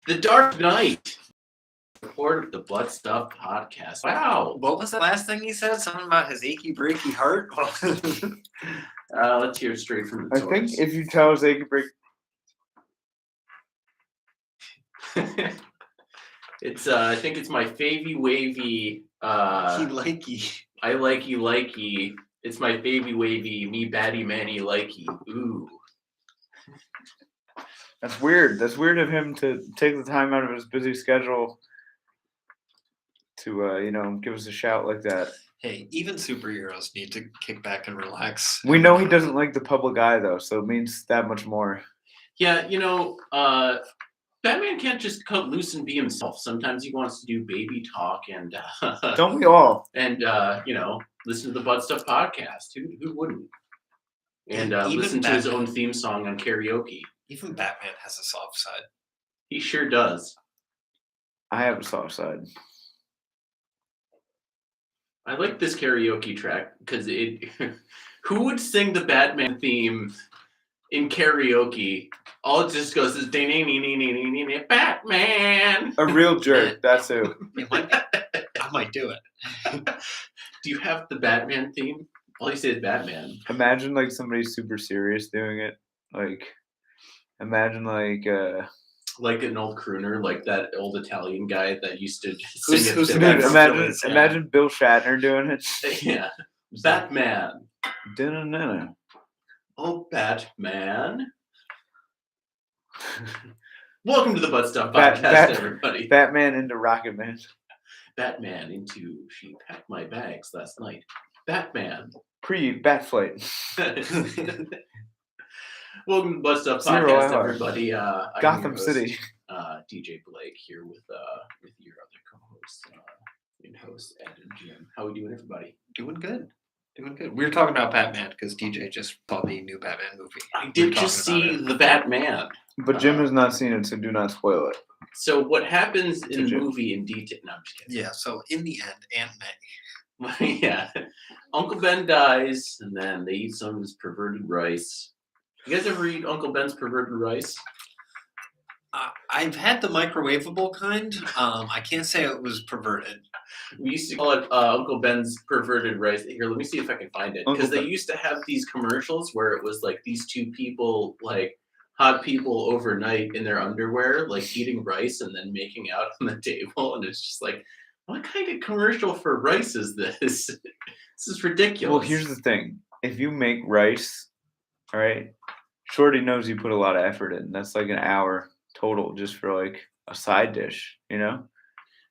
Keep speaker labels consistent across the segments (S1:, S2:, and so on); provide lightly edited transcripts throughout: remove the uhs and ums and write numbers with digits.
S1: The Dark Knight. Report of the Blood Stuff podcast. Wow.
S2: What was the last thing he said? Something about his achy breaky heart?
S1: Let's hear it straight from the
S3: I
S1: source.
S3: think if you tell us achy break,
S1: it's I think it's my favy wavy.
S2: likey.
S1: I likey. It's my favy wavy. Me batty manny likey. Ooh.
S3: that's weird. That's weird of him to take the time out of his busy schedule to give us a shout like that.
S2: Hey, even superheroes need to kick back and relax.
S3: We know he doesn't like the public eye though, so it means that much more.
S1: Yeah, Batman can't just cut loose and be himself. Sometimes he wants to do baby talk and
S3: Don't we all?
S1: and listen to the Butt Stuff podcast. Who wouldn't? And
S2: Even
S1: listen to his
S2: Batman.
S1: own theme song on karaoke.
S2: Even Batman has a soft side.
S1: He sure does.
S3: I have a soft side.
S1: I like this karaoke track because it. Who would sing the Batman theme in karaoke? All it just goes is Batman.
S3: A real jerk. That's who.
S2: I might do it.
S1: Do you have the Batman theme? All you say is Batman.
S3: Imagine like somebody super serious doing it. Like, imagine like
S1: Like an old crooner, like that old Italian guy that used to sing it.
S2: who's
S1: to
S2: the
S3: dude,
S2: guy from
S1: Batman.
S2: Phillies, yeah.
S3: imagine Bill Shatner doing it.
S1: Yeah, Batman.
S3: Dun-dun-dun-dun.
S1: Oh, Batman. Welcome to the Butt Stuff
S3: Bat-
S1: podcast,
S3: Bat-
S1: everybody.
S3: Batman into Rocket Man.
S1: Batman into she packed my bags last night. Batman.
S3: Bat flight.
S1: Welcome to the Butt Stuff
S3: Zero
S1: podcast,
S3: hour.
S1: everybody. I'm your
S3: Gotham
S1: host,
S3: City.
S1: DJ Blake here with your other co-hosts, and host Ed and Jim. How we doing, everybody?
S2: Doing good. We were talking about Batman because DJ just saw the new Batman movie.
S1: I did just see the Batman.
S3: But Jim has not seen it, so do not spoil it.
S1: So what happens in the
S3: Jim.
S1: movie in detail? No, I'm just kidding.
S2: Yeah, so in the end, Aunt May.
S1: Yeah, Uncle Ben dies, and then they eat some of his perverted rice. You guys ever eat Uncle Ben's perverted rice?
S2: I've had the microwavable kind. I can't say it was perverted.
S1: We used to call it Uncle Ben's perverted rice. Here, let me see if I can find it. Because
S3: Uncle
S1: they
S3: Ben.
S1: used to have these commercials where it was like these two people, like hot people overnight in their underwear, like eating rice and then making out on the table. And it's just like, what kind of commercial for rice is this? This is ridiculous.
S3: Well, here's the thing. If you make rice, all right, Shorty knows you put a lot of effort in. That's like an hour total just for like a side dish,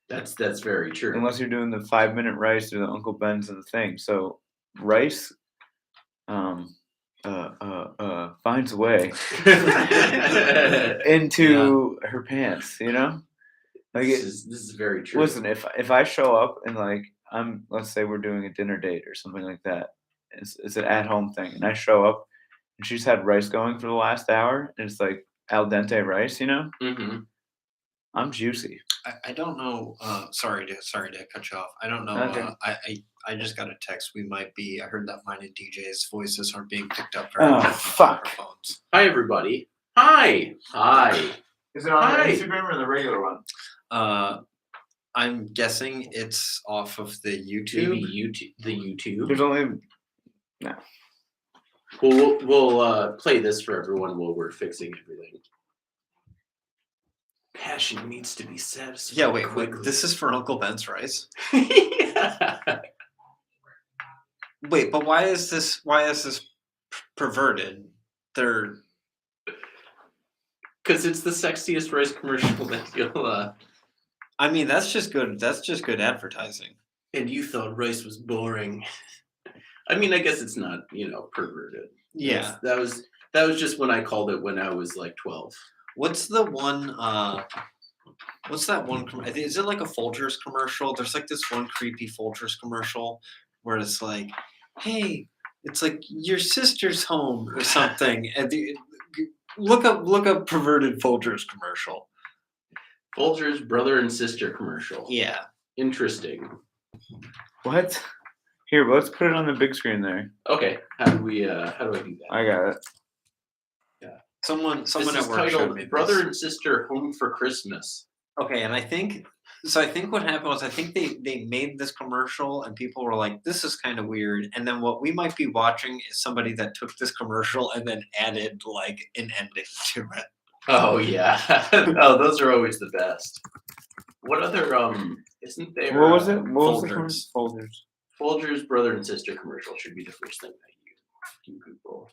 S1: That's very true.
S3: Unless you're doing the 5-minute rice or the Uncle Ben's and the thing. So rice finds a way into her pants, Like
S1: this is very true.
S3: listen, if I show up and like let's say we're doing a dinner date or something like that. It's an at-home thing, and I show up and she's had rice going for the last hour, and it's like al dente rice,
S1: Mm-hmm.
S3: I'm juicy.
S2: I don't know. Sorry to cut you off. I don't know.
S3: Okay.
S2: I just got a text. I heard that mine and DJ's voices aren't being picked up
S3: Oh,
S2: well on
S3: fuck.
S2: microphones.
S1: Hi, everybody. Hi.
S3: Is it
S1: on the Hi.
S3: Instagram or the regular one?
S2: I'm guessing it's off of the YouTube.
S1: Maybe the YouTube.
S3: There's only
S1: Well, we'll play this for everyone while we're fixing everything. Passion needs to be satisfied.
S2: Yeah, wait.
S1: quickly.
S2: This is for Uncle Ben's rice.
S1: Yeah.
S2: Wait, but why is this perverted? They're
S1: Because it's the sexiest rice commercial that you'll.
S2: I mean, that's just good. That's just good advertising.
S1: And you thought rice was boring. I mean, I guess it's not, perverted.
S2: Yeah.
S1: That was just when I called it when I was like 12.
S2: What's the one? What's that one? Is it like a Folgers commercial? There's like this one creepy Folgers commercial where it's like, "Hey, it's like your sister's home or something." And look up perverted Folgers commercial.
S1: Folgers brother and sister commercial.
S2: Yeah.
S1: Interesting.
S3: What? Here, let's put it on the big screen there.
S1: Okay, how do I do that?
S3: I got it.
S2: Someone
S1: This
S2: at
S1: is
S2: work showed
S1: titled
S2: me
S1: "Brother
S2: this.
S1: and Sister Home for Christmas."
S2: Okay, and I think what happened was I think they made this commercial and people were like, this is kind of weird. And then what we might be watching is somebody that took this commercial and then added like an ending to it.
S1: Oh yeah, oh those are always the best. What other isn't there?
S3: What was it? What was the
S2: Folgers.
S3: Folgers.
S1: Folgers brother and sister commercial should be the first thing that you Google.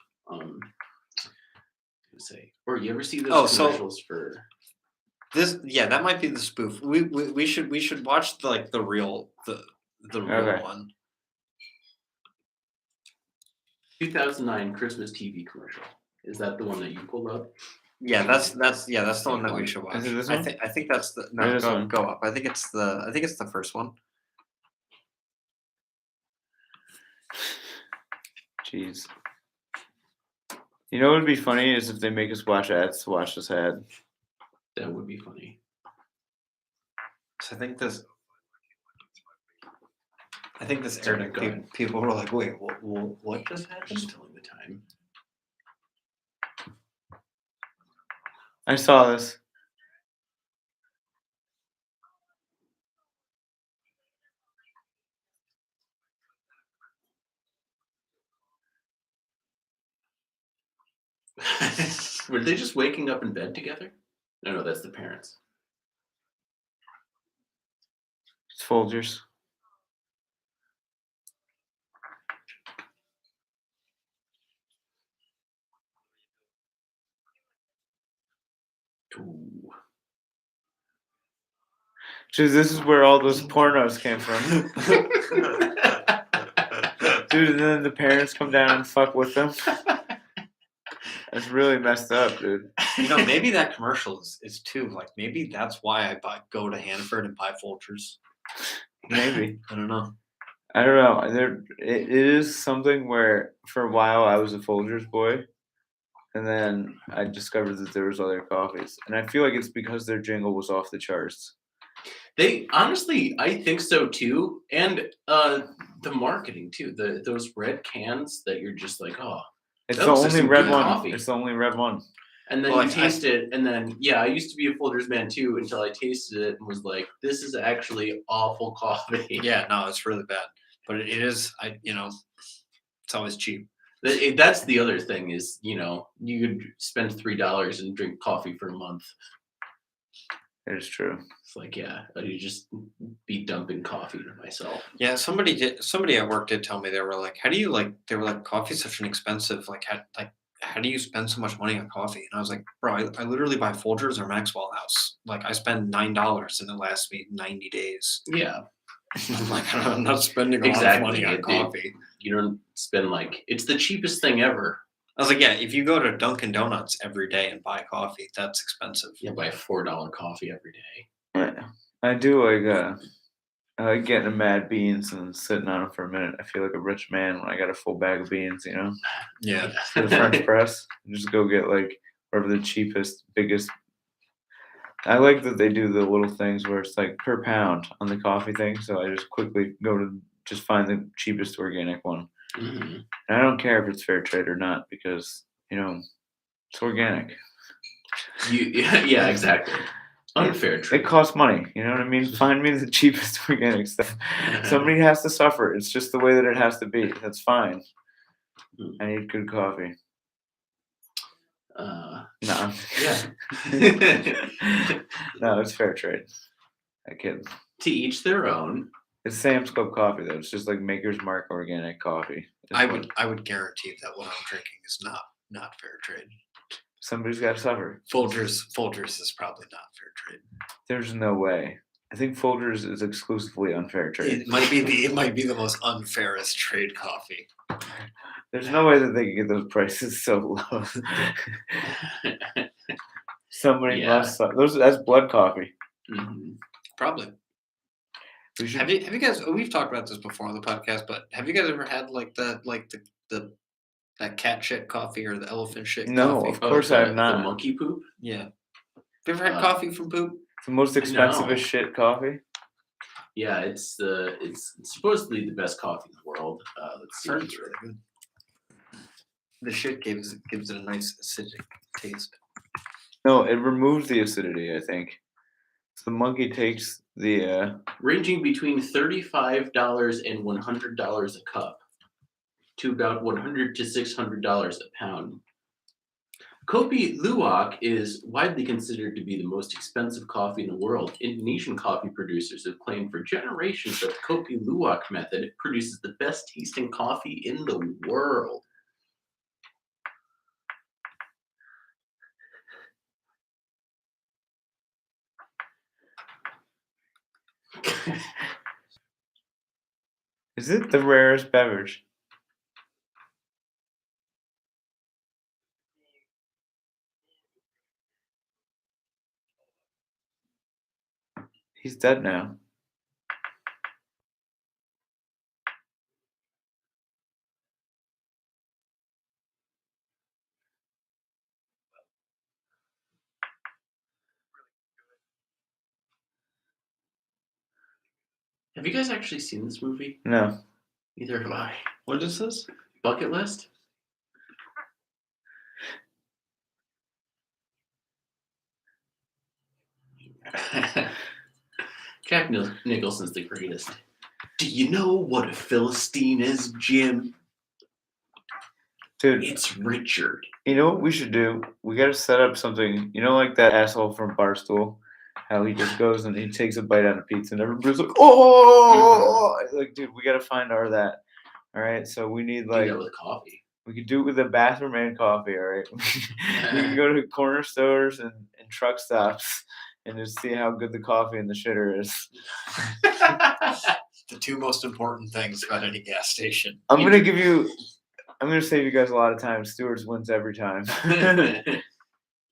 S1: Say, or you ever see those
S2: Oh, so-
S1: commercials for?
S2: That might be the spoof. We should watch the real real
S3: Okay.
S2: one.
S1: 2009 Christmas TV commercial. Is that the one that you pulled up?
S2: Yeah, that's the one that we should watch.
S3: Is it this
S2: I
S3: one?
S2: think that's the
S3: Maybe
S2: no
S3: this one.
S2: go up. I think it's the first one.
S3: Jeez. You know what would be funny is if they make us watch ads to watch this ad.
S1: That would be funny.
S2: So I think this
S1: Sorry,
S2: aired.
S1: go
S2: And
S1: ahead.
S2: people were like, "Wait, what just
S1: I'm
S2: happened?"
S1: just telling the time.
S3: I saw this.
S1: Were they just waking up in bed together? No, that's the parents.
S3: It's Folgers.
S1: Ooh.
S3: Dude, this is where all those pornos came from. Dude, and then the parents come down and fuck with them. That's really messed up, dude.
S2: Maybe that commercial is too. Like, maybe that's why I go to Hanford and buy Folgers.
S3: Maybe.
S2: I don't know.
S3: I don't know. It is something where for a while I was a Folgers boy, and then I discovered that there was other coffees, and I feel like it's because their jingle was off the charts.
S1: They honestly, I think so too, and the marketing too. Those red cans that you're just like, oh,
S3: It's
S1: That
S3: the
S1: looks like
S3: only
S1: some
S3: red
S1: good
S3: one.
S1: coffee.
S3: It's the only red one.
S1: and then
S2: Well,
S1: you
S2: I-
S1: taste it, and then yeah, I used to be a Folgers man too until I tasted it and was like, this is actually awful coffee.
S2: Yeah, no, it's really bad. But it is. It's always cheap.
S1: That's the other thing is, you could spend $3 and drink coffee for a month.
S3: It is true.
S1: It's like, yeah, you just be dumping coffee to myself.
S2: Yeah, somebody at work did tell me they were like, coffee's such an expensive how do you spend so much money on coffee? And I was like, bro, I literally buy Folgers or Maxwell House. Like I spend $9 and it lasts me 90 days.
S1: Yeah,
S2: I'm like, I'm not spending a
S1: Exactly,
S2: lot of money on
S1: it-
S2: coffee.
S1: you don't spend it's the cheapest thing ever.
S2: I was like, yeah, if you go to Dunkin' Donuts every day and buy coffee, that's expensive.
S1: Yeah, buy a $4 coffee every day.
S3: Yeah. I do like I like getting a mad beans and sitting on them for a minute. I feel like a rich man when I got a full bag of beans,
S2: Yeah.
S3: The French press. Just go get like whatever the cheapest, biggest. I like that they do the little things where it's like per pound on the coffee thing. So I just quickly go to just find the cheapest organic one.
S1: Mhm.
S3: And I don't care if it's fair trade or not because it's organic.
S1: Yeah, exactly. Unfair
S3: It
S1: trade.
S3: costs money. You know what I mean? Find me the cheapest organic stuff. Somebody has to suffer. It's just the way that it has to be. That's fine.
S1: Mm.
S3: I need good coffee. No.
S1: Yeah.
S3: No, it's fair trade. I kid.
S1: To each their own.
S3: It's Sam's Club coffee though. It's just like Maker's Mark organic coffee. It's
S2: I
S3: what-
S2: would guarantee that what I'm drinking is not fair trade.
S3: Somebody's got to suffer.
S2: Folgers is probably not fair trade.
S3: There's no way. I think Folgers is exclusively unfair trade.
S2: It might be the most unfairest trade coffee.
S3: There's no way that they can get those prices so low. Somebody
S1: Yeah.
S3: must. That's blood coffee.
S1: Mhm.
S2: Probably.
S3: We should.
S2: Have you guys? We've talked about this before on the podcast, but have you guys ever had that cat shit coffee or the elephant shit
S3: No,
S2: coffee?
S3: of course I have not.
S1: The monkey poop.
S2: Yeah. Have you ever had
S1: Uh,
S2: coffee from poop?
S3: The most expensive shit coffee.
S1: Yeah, it's supposedly the best coffee in the world. Let's see.
S2: Heard it's really good. The shit gives it a nice acidic taste.
S3: No, it removes the acidity, I think. So the monkey takes the
S1: Ranging between $35 and $100 a cup, to about $100 to $600 a pound. Kopi Luwak is widely considered to be the most expensive coffee in the world. Indonesian coffee producers have claimed for generations that the Kopi Luwak method produces the best tasting coffee in the world.
S3: is it the rarest beverage? He's dead now.
S1: Have you guys actually seen this movie?
S3: No.
S1: Neither have I.
S2: What is this?
S1: Bucket List? Jack Nicholson's the greatest. Do you know what a Philistine is, Jim?
S3: Dude,
S1: It's Richard.
S3: you know what we should do? We gotta set up something, you know, like that asshole from Barstool? How he just goes and he takes a bite out of pizza and everybody's like, oh, like, dude, we gotta find our that. All right, so we need
S1: Do
S3: like
S1: that with coffee.
S3: we could do it with a bathroom and coffee. All right, we can go to corner stores and truck stops and just see how good the coffee and the shitter is.
S2: The two most important things about any gas station.
S3: I'm gonna save you guys a lot of time. Stewart's wins every time.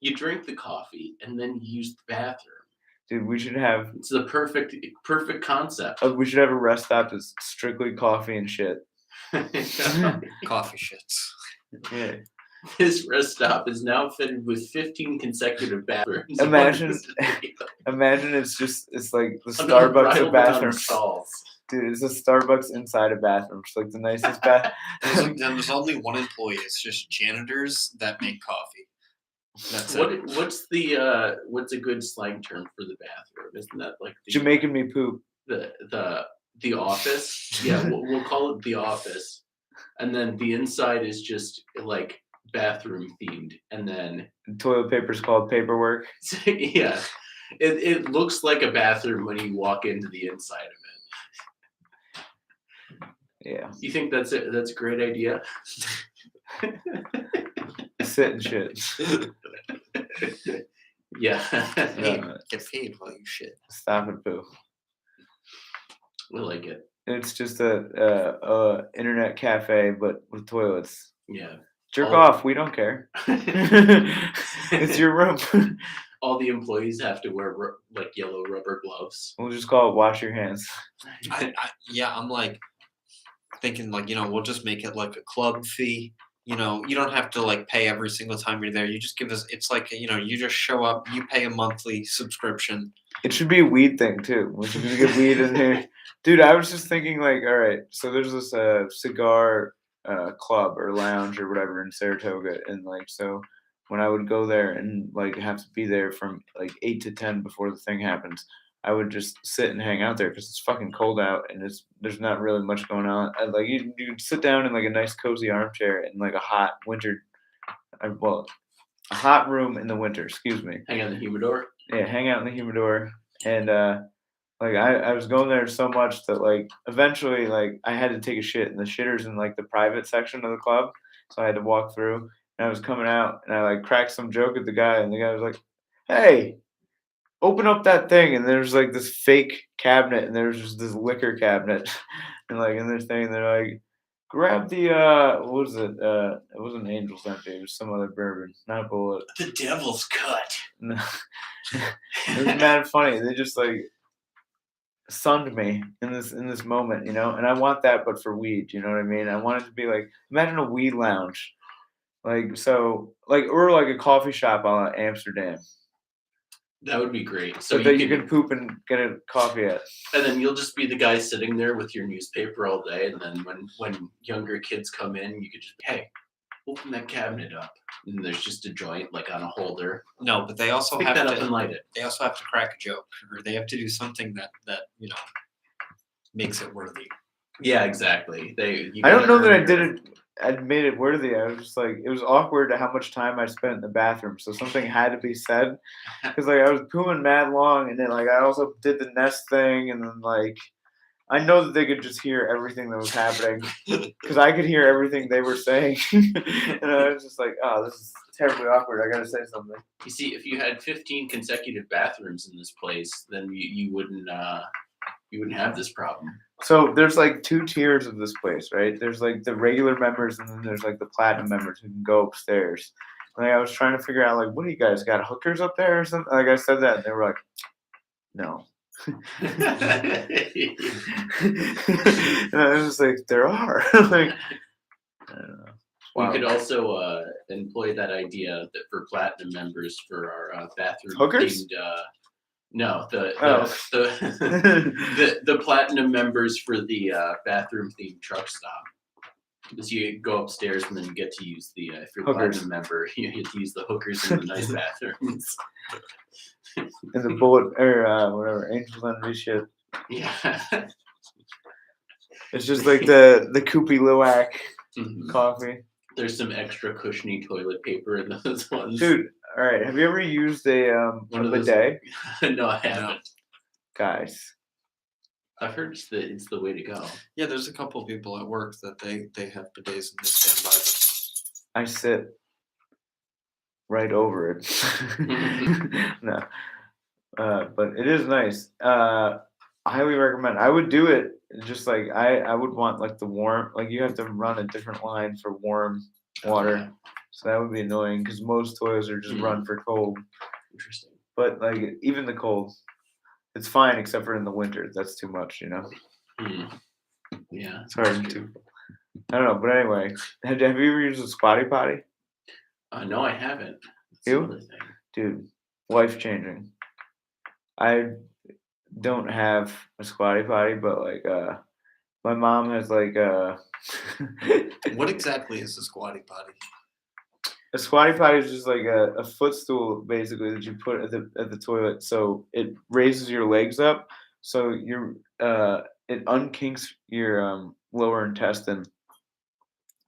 S1: You drink the coffee and then you use the bathroom.
S3: Dude, we should have
S1: It's the perfect concept.
S3: we should have a rest stop that's strictly coffee and shit.
S2: Coffee shits.
S3: Yeah.
S1: This rest stop is now fitted with 15 consecutive bathrooms.
S3: Imagine it's like the Starbucks of
S1: Unbridled amount of
S3: bathrooms.
S1: stalls.
S3: Dude, it's a Starbucks inside a bathroom. It's like the nicest bath.
S2: There's only one employee. It's just janitors that make coffee. That's it.
S1: What's a good slang term for the bathroom? Isn't that like
S3: You're making me poop.
S1: the office? Yeah, we'll call it the office, and then the inside is just like bathroom themed, and then
S3: Toilet paper's called paperwork.
S1: yeah, it looks like a bathroom when you walk into the inside of it.
S3: Yeah.
S1: You think that's it? That's a great idea.
S3: Sit and shit.
S1: Yeah.
S2: Hey,
S3: Uh,
S2: get paid while you shit.
S3: Stop it, poo.
S1: I like it.
S3: It's just a internet cafe, but with toilets.
S1: Yeah.
S3: Jerk
S1: Oh.
S3: off. We don't care. It's your room.
S1: All the employees have to wear like yellow rubber gloves.
S3: We'll just call it wash your hands.
S2: I'm like thinking like, we'll just make it like a club fee. You don't have to like pay every single time you're there. You just give us, it's like, you just show up, you pay a monthly subscription.
S3: It should be a weed thing too. We should get weed in here. Dude, I was just thinking like, all right, so there's this cigar club or lounge or whatever in Saratoga, and like so when I would go there and like have to be there from like 8 to 10 before the thing happens, I would just sit and hang out there because it's fucking cold out and there's not really much going on. Like you sit down in like a nice cozy armchair in like a hot winter, a hot room in the winter. Excuse me.
S1: Hang on the humidor.
S3: Yeah, hang out in the humidor, and like I was going there so much that like eventually like I had to take a shit, and the shitter's in like the private section of the club, so I had to walk through. And I was coming out, and I like cracked some joke at the guy, and the guy was like, "Hey, open up that thing," and there's like this fake cabinet, and there's just this liquor cabinet, and like in this thing, they're like, grab the what was it? It wasn't Angel's Empty, it was some other bourbon, not Bullet.
S1: The Devil's Cut.
S3: No. It was mad funny. They just like sunned me in this moment, and I want that, but for weed. You know what I mean? I want it to be like, imagine a weed lounge, like so, like or like a coffee shop on Amsterdam.
S1: That would be great. So
S3: So that you can poop and get a coffee at.
S1: and then you'll just be the guy sitting there with your newspaper all day, and then when younger kids come in, you could just hey, open that cabinet up, and there's just a joint like on a holder.
S2: No, but they also
S1: Pick
S2: have
S1: that up
S2: to.
S1: and light it.
S2: They also have to crack a joke, or they have to do something that makes it worthy.
S1: Yeah, exactly.
S3: I don't know that I did it. I made it worthy. I was just like, it was awkward how much time I spent in the bathroom. So something had to be said because like I was pooing mad long, and then like I also did the nest thing, and then like I know that they could just hear everything that was happening because I could hear everything they were saying, and I was just like, oh, this is terribly awkward. I gotta say something.
S1: You see, if you had 15 consecutive bathrooms in this place, then you wouldn't have this problem.
S3: So there's like 2 tiers of this place, right? There's like the regular members, and then there's like the platinum members who can go upstairs. Like I was trying to figure out, like, what do you guys got hookers up there or something? Like I said that, and they were like, no. And I was just like, there are. Like, I don't know.
S1: We
S3: Wow.
S1: could also employ that idea that for platinum members for our bathroom
S3: Hookers?
S1: themed. No, the
S3: Oh.
S1: the platinum members for the bathroom themed truck stop. Because you go upstairs and then you get to use the if you're a
S3: Hookers.
S1: platinum member, you get to use the hookers in the nice bathrooms.
S3: And the bullet or whatever, Angels Envy shit.
S1: Yeah.
S3: It's just like the Koopy Luwak
S1: Mhm.
S3: coffee.
S1: There's some extra cushiony toilet paper in those ones.
S3: Dude, all right. Have you ever used a
S1: One of those-
S3: bidet?
S1: No, I haven't.
S3: Guys,
S1: I've heard it's the way to go.
S2: Yeah, there's a couple of people at work that they have bidets and they stand by them.
S3: I sit right over it. No. But it is nice. Highly recommend. I would do it. Just like I would want like the warm, like you have to run a different line for warm water.
S1: Okay.
S3: So that would be annoying because most toilets are just run for cold.
S1: Interesting.
S3: But like even the cold, it's fine except for in the winter. That's too much, you know.
S1: Hmm. Yeah.
S3: It's hard to. I don't know, but anyway, have you ever used a squatty potty,
S1: No, I haven't. That's
S3: You?
S1: another thing.
S3: dude? Life changing. I don't have a squatty potty, but like my mom has like
S2: What exactly is a squatty potty?
S3: a squatty potty is just like a footstool basically that you put at the toilet, so it raises your legs up, so it unkinks your lower intestine,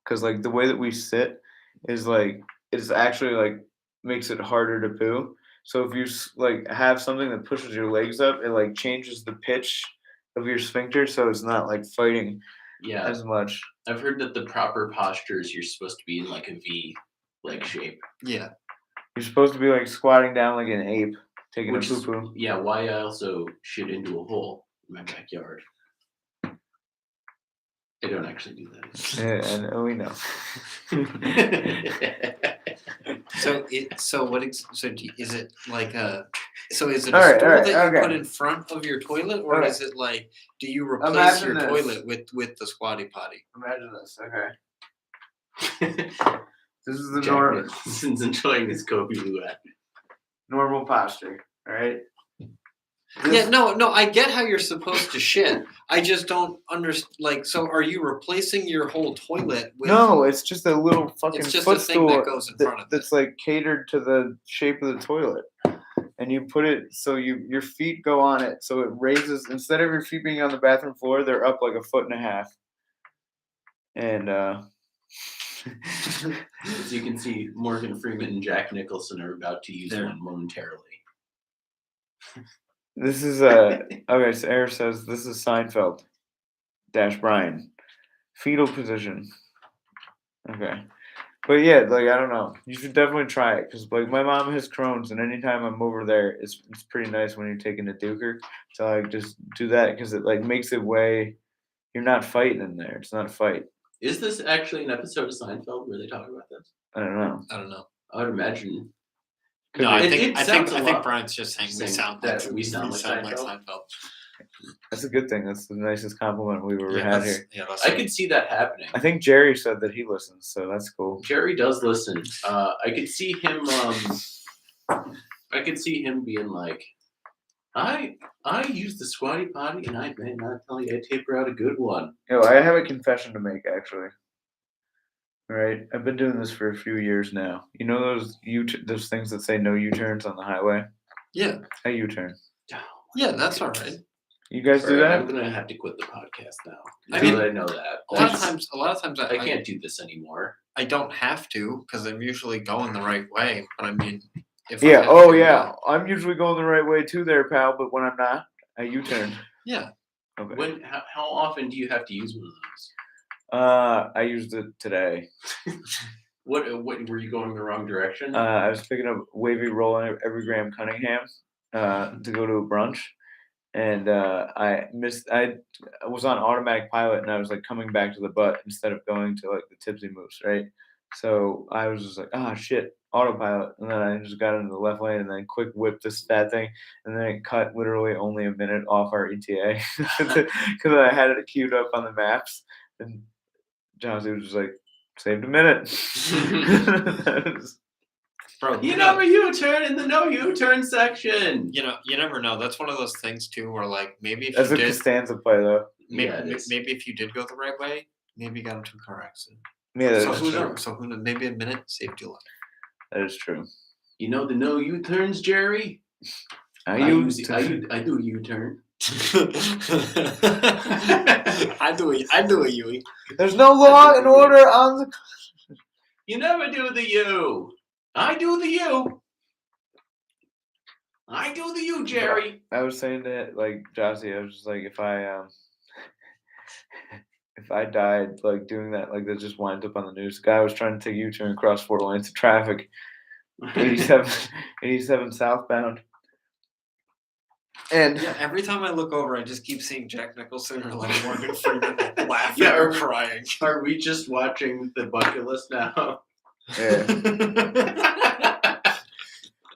S3: because like the way that we sit is like it's actually like makes it harder to poo. So if you like have something that pushes your legs up, it like changes the pitch of your sphincter, so it's not like fighting
S1: Yeah.
S3: as much.
S1: I've heard that the proper posture is you're supposed to be in like a V leg shape.
S2: Yeah.
S3: You're supposed to be like squatting down like an ape, taking
S1: Which
S3: a
S1: is,
S3: poo poo.
S1: yeah, why I also shit into a hole in my backyard. I don't actually do that.
S3: And we know.
S2: Is it like a so is it a
S3: Alright,
S2: stool
S3: alright,
S2: that you
S3: okay.
S2: put in front of your toilet, or
S3: Okay.
S2: is it like do you replace
S3: Imagine
S2: your
S3: this.
S2: toilet with the squatty potty?
S3: Imagine this. Okay. This is the
S1: Jack Nicholson's enjoying his Kobe Luwak.
S3: normal posture. All right.
S2: Yeah, no, I get how you're supposed to shit. I just don't understand. Like, so are you replacing your whole toilet with?
S3: No, it's just a little fucking
S2: It's just a thing
S3: footstool
S2: that goes in front of it.
S3: that's like catered to the shape of the toilet. And you put it so your feet go on it, so it raises instead of your feet being on the bathroom floor, they're up like 1.5 feet. And
S1: As you can see, Morgan Freeman and Jack Nicholson are about to use
S2: There.
S1: one momentarily.
S3: this is okay. So Air says this is Seinfeld - Brian, fetal position. Okay, but yeah, like I don't know. You should definitely try it because like my mom has Crohn's, and anytime I'm over there, it's pretty nice when you're taking a duker to like just do that because it like makes it way. You're not fighting in there. It's not a fight.
S1: Is this actually an episode of Seinfeld where they talk about this?
S3: I don't know.
S2: I don't know.
S1: I would imagine.
S2: No, I
S1: It-
S2: think
S1: it
S2: I think
S1: sounds a
S2: I think
S1: lot
S2: Brian's just saying we
S1: saying
S2: sound
S1: that
S2: like
S1: we sound like Seinfeld.
S2: Seinfeld.
S3: That's a good thing. That's the nicest compliment we've ever
S2: Yeah,
S3: had
S2: that's,
S3: here.
S2: yeah, that's
S1: I could see that happening.
S3: I think Jerry said that he listens, so that's cool.
S1: Jerry does listen. I could see him I could see him being like, I use the squatty potty, and I may not tell you, I taper out a good one.
S3: Yo, I have a confession to make actually. All right, I've been doing this for a few years now. You know those things that say no U-turns on the highway?
S2: Yeah,
S3: I U-turn.
S2: yeah, that's all right.
S3: You guys do
S1: Alright, I'm
S3: that?
S1: gonna have to quit the podcast now.
S2: I
S1: Now
S2: mean,
S1: that I know that.
S2: A lot of
S1: That's-
S2: times,
S1: I can't do this anymore.
S2: I don't have to because I'm usually going the right way. But I mean, if I
S3: Yeah.
S2: have
S3: Oh
S2: to,
S3: yeah. I'm usually going the right way too, there, pal. But when I'm not, I U-turn.
S2: yeah.
S3: Okay.
S1: How often do you have to use one of those?
S3: I used it today.
S1: What were you going the wrong direction?
S3: I was picking up Wavy Roll and Everygram Cunningham to go to a brunch, and I missed. I was on automatic pilot, and I was like coming back to the butt instead of going to like the tipsy moves, right? So I was just like, oh shit, autopilot, and then I just got into the left lane, and then quick whipped this fat thing, and then it cut literally only a minute off our ETA because I had it queued up on the maps, and Jonesy was just like, saved a minute. That was-
S2: Bro,
S1: You
S2: who
S1: know
S2: knows?
S1: a U-turn in the no U-turn section.
S2: You know, you never know. That's one of those things too, where like maybe if
S3: That's
S2: you
S3: a
S2: did,
S3: Costanza play though.
S2: maybe,
S1: Yeah, it is.
S2: maybe if you did go the right way, maybe you got into a car accident.
S3: Yeah,
S2: So
S3: that's
S2: who
S3: true.
S2: knows? So who knows? Maybe a minute saved your life.
S3: That is true.
S1: You know the no U-turns, Jerry?
S3: I
S1: I
S3: use
S1: do a U-turn.
S2: I do a Yui.
S3: There's no law and order on the.
S1: You never do the U. I do the U. I do the U, Jerry.
S3: I was saying that like Jossie, I was just like if I died like doing that, like that just winds up on the news. Guy was trying to take a U-turn across 4 lanes of traffic, 87 southbound. And
S2: Yeah, every time I look over, I just keep seeing Jack Nicholson or like Morgan Freeman laughing
S1: Yeah,
S2: or
S1: or-
S2: crying.
S1: Are we just watching the bucket list now?
S3: yeah.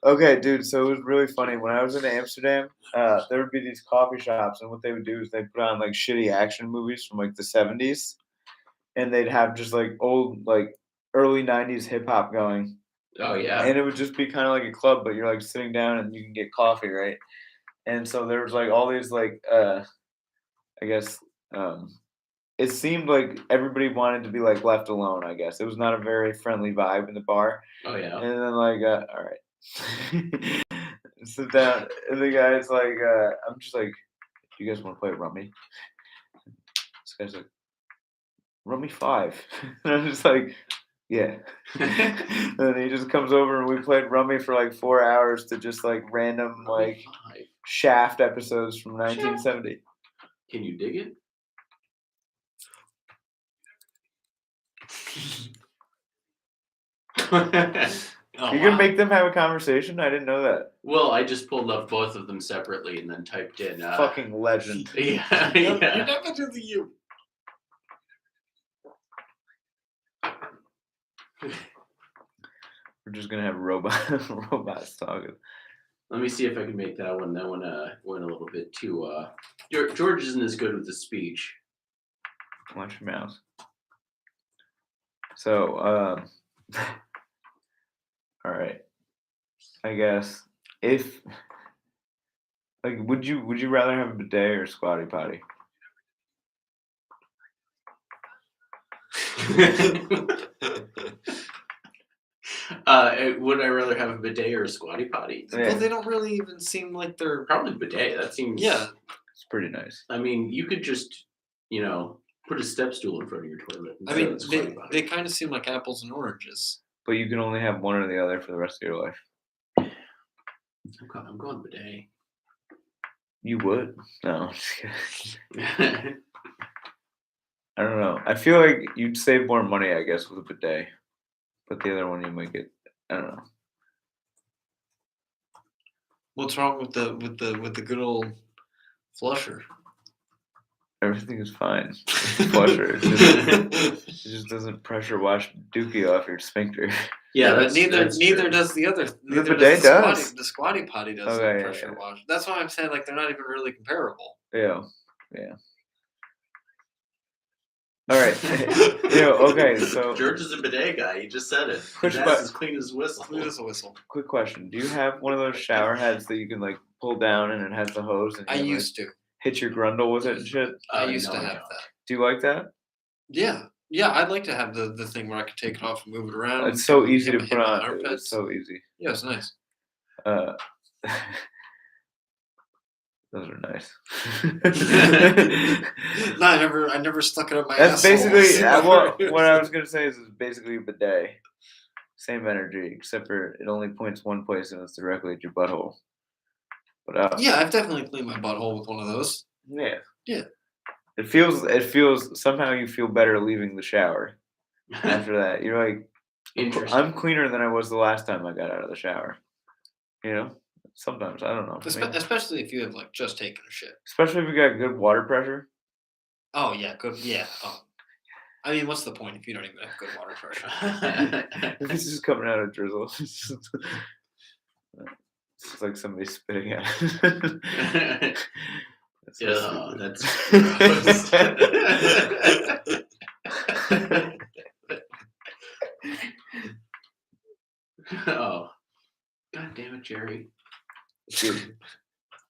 S3: Okay, dude. So it was really funny when I was in Amsterdam. There would be these coffee shops, and what they would do is they'd put on like shitty action movies from like the '70s, and they'd have just like old like early '90s hip hop going,
S1: Oh yeah.
S3: and it would just be kind of like a club, but you're like sitting down and you can get coffee, right? And so there was like all these like I guess it seemed like everybody wanted to be like left alone. I guess it was not a very friendly vibe in the bar.
S1: Oh yeah.
S3: And then like, all right, sit down. And the guy's like, I'm just like, you guys want to play rummy? This guy's like, rummy 5. And I'm just like, yeah. And then he just comes over and we played rummy for like 4 hours to just like random like Shaft episodes from 1970.
S1: Can you dig it?
S2: Oh,
S3: You can
S2: wow.
S3: make them have a conversation? I didn't know that.
S1: Well, I just pulled up both of them separately and then typed in.
S3: Fucking legend.
S1: Yeah,
S2: You
S1: yeah.
S2: never do the you.
S3: We're just gonna have robots talking.
S1: Let me see if I can make that one. That one went a little bit too. George isn't as good with the speech.
S3: Watch your mouth. So, all right. I guess if like, would you rather have a bidet or a squatty potty?
S1: Would I rather have a bidet or a squatty potty?
S3: Yeah.
S2: Well, they don't really even seem like they're.
S1: Probably bidet. That seems.
S2: Yeah.
S3: It's pretty nice.
S1: I mean, you could just, put a step stool in front of your toilet.
S2: I
S1: instead
S2: mean,
S1: of the squatty
S2: they
S1: potty.
S2: kind of seem like apples and oranges.
S3: But you can only have one or the other for the rest of your life.
S1: I'm going bidet.
S3: You would? No. I'm just kidding. I don't know. I feel like you'd save more money, I guess, with a bidet. But the other one you might get. I don't know.
S2: What's wrong with the good old flusher?
S3: Everything is fine. Flusher. It just doesn't pressure wash dookie off your sphincter.
S1: Yeah,
S2: but
S1: that's
S2: neither
S1: true.
S2: does the other. Neither
S3: bidet does.
S2: The squatty potty does
S3: Okay,
S2: the
S3: yeah,
S2: pressure
S3: yeah.
S2: wash. That's why I'm saying like they're not even really comparable.
S3: Yeah. Yeah. All right. Okay, so
S1: George is a bidet guy. He just said it.
S3: Push
S1: His ass
S3: button.
S1: is clean as a whistle.
S2: Clean as a whistle.
S3: quick question. Do you have one of those shower heads that you can like pull down and it has the hose and you
S2: I
S3: can, like,
S2: used to.
S3: hit your grundle with it and shit?
S2: I used
S1: No,
S2: to
S1: I
S2: have
S1: don't.
S2: that.
S3: Do you like that?
S2: Yeah. Yeah, I'd like to have the thing where I could take it off and move it around.
S3: It's so
S2: hit-
S3: easy to
S2: hit
S3: put
S2: my
S3: on. Dude.
S2: armpits.
S3: It's so easy.
S2: Yeah, it's nice.
S3: Uh, those are nice.
S2: No, I never stuck it up my
S3: That's
S2: asshole.
S3: basically what I was gonna say is it's basically a bidet. Same energy, except for it only points one place and it's directly at your butthole. But
S2: Yeah, I've definitely cleaned my butthole with one of those.
S3: yeah.
S2: Yeah.
S3: It feels somehow you feel better leaving the shower after that. You're like,
S1: Interesting.
S3: I'm cleaner than I was the last time I got out of the shower. You know? Sometimes I don't know. Maybe.
S2: Especially if you have like just taken a shit.
S3: Especially if you got good water pressure.
S2: Oh yeah, good. Yeah. I mean, what's the point if you don't even have good water pressure?
S3: If it's just coming out of drizzle. It's just like somebody spitting at it. That's so
S1: Yeah,
S3: stupid.
S1: that's gross. Oh, god damn it, Jerry!
S3: Dude,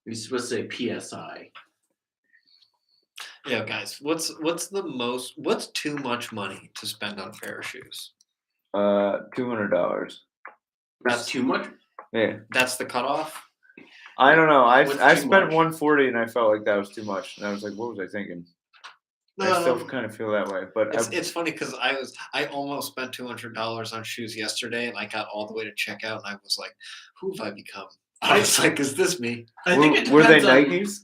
S1: You're supposed to say PSI.
S2: Yeah, guys. What's too much money to spend on a pair of shoes?
S3: $200.
S1: That's too much.
S3: Yeah.
S2: That's the cutoff.
S3: I don't know. I
S1: What's too
S3: spent
S1: much?
S3: 140 and I felt like that was too much. And I was like, what was I thinking? I still kind of feel that way. But
S2: It's funny because I almost spent $200 on shoes yesterday, and I got all the way to checkout, and I was like, "Who have I become?" I was like, "Is this me?"
S1: I think it
S3: were they
S1: depends on-
S3: Nikes?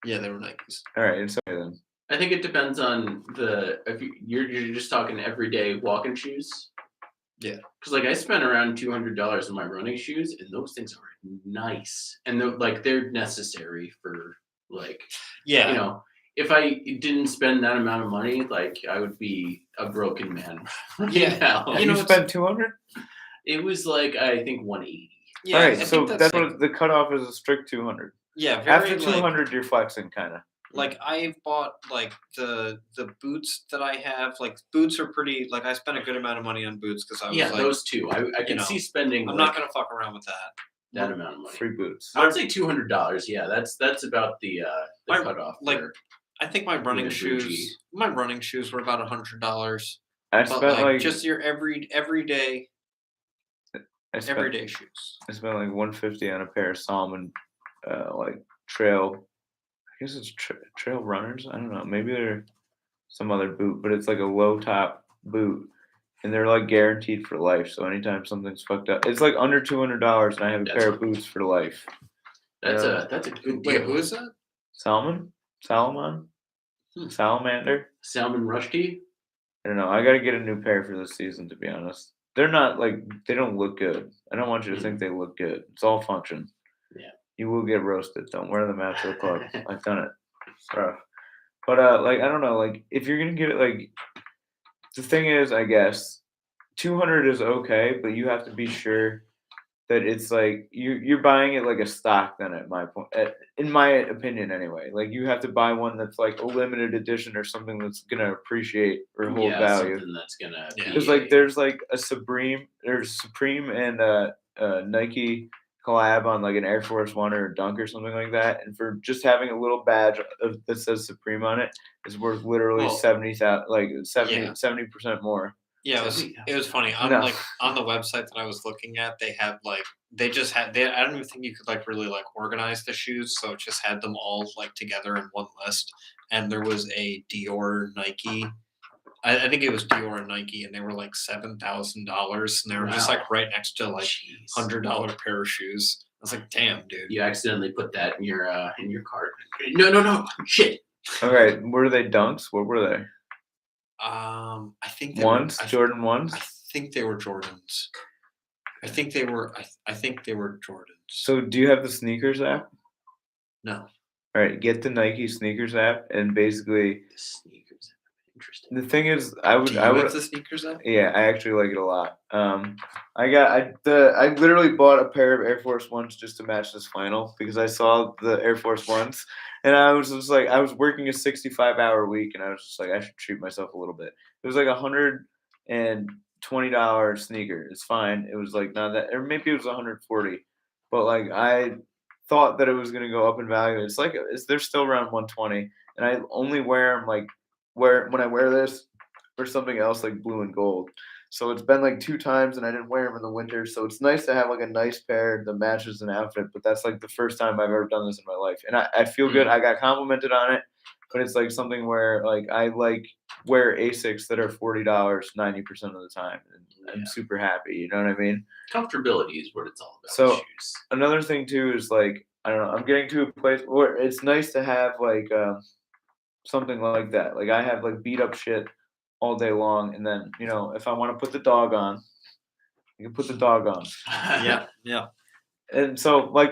S2: Yeah, they were Nikes.
S3: All right, it's okay then.
S1: I think it depends on if you're just talking everyday walking shoes.
S2: Yeah.
S1: Because like I spent around $200 on my running shoes, and those things are nice, and they're necessary for like
S2: Yeah,
S1: you know. If I didn't spend that amount of money, like I would be a broken man. right
S2: Yeah.
S1: now.
S2: You
S3: You
S2: know,
S3: spent 200.
S1: It was like I think 180.
S2: yeah.
S3: All
S2: I
S3: right,
S2: think
S3: so
S2: that's like,
S3: what the cutoff is a strict 200.
S2: yeah. Very,
S3: After
S2: like,
S3: 200, you're flexing kind of.
S2: like I've bought like the boots that I have. Like boots are pretty. Like I spent a good amount of money on boots because I was
S1: Yeah,
S2: like,
S1: those two. I can
S2: know,
S1: see spending
S2: I'm
S1: like
S2: not gonna fuck around with that.
S1: that amount of money.
S3: Free boots.
S1: I would say $200. Yeah, that's about the
S2: My-
S1: cutoff.
S2: like,
S1: for-
S2: I think my running
S1: Yeah, Gucci.
S2: shoes. My running shoes were about $100.
S3: I
S2: But
S3: spent
S2: like just your everyday
S3: I spent,
S2: everyday shoes.
S3: I spent like 150 on a pair of Salmon, like trail. I guess it's trail runners. I don't know. Maybe they're some other boot, but it's like a low top boot, and they're like guaranteed for life. So anytime something's fucked up, it's like under $200, and I have a
S1: That's
S3: pair of boots for life.
S1: that's
S3: Yeah.
S1: a good
S2: Wait,
S1: deal.
S2: who is that?
S3: Salmon,
S2: Hmm.
S3: salamander.
S1: Salman Rushdie?
S3: I don't know. I gotta get a new pair for this season. To be honest, they're not like they don't look good. I don't want you to think they look good. It's all function.
S1: Yeah.
S3: You will get roasted. Don't wear them out to the club. I've done it. It's rough. But like I don't know. Like if you're gonna get it, like the thing is, I guess 200 is okay, but you have to be sure that it's like you're buying it like a stock. Then at my point, in my opinion, anyway, like you have to buy one that's like a limited edition or something that's gonna appreciate or hold
S1: Yeah,
S3: value.
S1: something that's gonna
S2: Yeah.
S1: be
S3: Because like there's like a Supreme and Nike collab on like an Air Force One or a Dunk or something like that, and for just having a little badge that says Supreme on it is worth literally
S2: Well,
S3: 70,000, like 70
S2: yeah.
S3: 70% more.
S2: Yeah,
S1: So
S2: it was funny. On
S3: No.
S2: like on the website that I was looking at, they had like I don't even think you could like really like organize the shoes, so it just had them all like together in one list. And there was a Dior Nike. I think it was Dior and Nike, and they were like $7,000, and they were just
S1: Wow.
S2: like right next to like
S1: Jeez.
S2: $100 pair of shoes. I was like, damn, dude.
S1: You accidentally put that in your cart. No, shit.
S3: Okay, were they Dunks? What were they?
S2: I think they
S3: Ones,
S2: were,
S3: Jordan ones.
S2: I think they were Jordans. I think they were. I think they were Jordans.
S3: So do you have the sneakers app?
S2: No.
S3: All right, get the Nike sneakers app, and basically
S1: The sneakers. Interesting.
S3: the thing is, I
S2: Do
S3: would
S2: you
S3: I would
S2: have the sneakers app?
S3: Yeah, I actually like it a lot. I literally bought a pair of Air Force Ones just to match this final because I saw the Air Force Ones and I was just like I was working a 65-hour week and I was just like I should treat myself a little bit. It was like $120 sneaker. It's fine. It was like not that or maybe it was 140. But like I thought that it was gonna go up in value. It's like they're still around 120 and I only wear them like when I wear this or something else like blue and gold. So it's been like 2 times and I didn't wear them in the winter. So it's nice to have like a nice pair that matches an outfit, but that's like the first time I've ever done this in my life. And I feel good. I got complimented on it, but it's like something where like I like wear Asics that are $40 90% of the time. And I'm
S1: Yeah.
S3: super happy. You know what I mean?
S1: Comfortability is what it's all about.
S3: So-
S1: with shoes.
S3: Another thing too is like I don't know, I'm getting to a place where it's nice to have like something like that. Like I have like beat up shit all day long, and then if I want to put the dog on, you can put the dog on.
S2: Yeah.
S3: And so like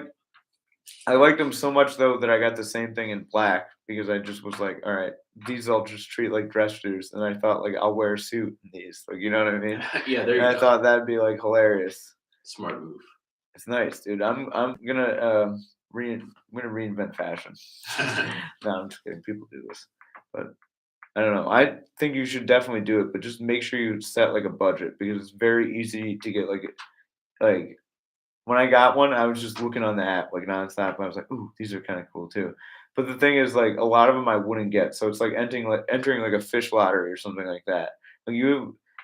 S3: I liked them so much though that I got the same thing in black because I just was like, all right, these I'll just treat like dress shoes, and I thought like I'll wear a suit in these, like you know what I mean?
S1: Yeah, there you
S3: And I
S1: go.
S3: thought that'd be like hilarious.
S1: Smart move.
S3: It's nice, dude. I'm gonna reinvent fashion. No, I'm just kidding. People do this, but I don't know. I think you should definitely do it, but just make sure you set like a budget because it's very easy to get like when I got one, I was just looking on the app like nonstop. I was like, ooh, these are kind of cool too. But the thing is, like a lot of them I wouldn't get, so it's like entering like a fish lottery or something like that. Like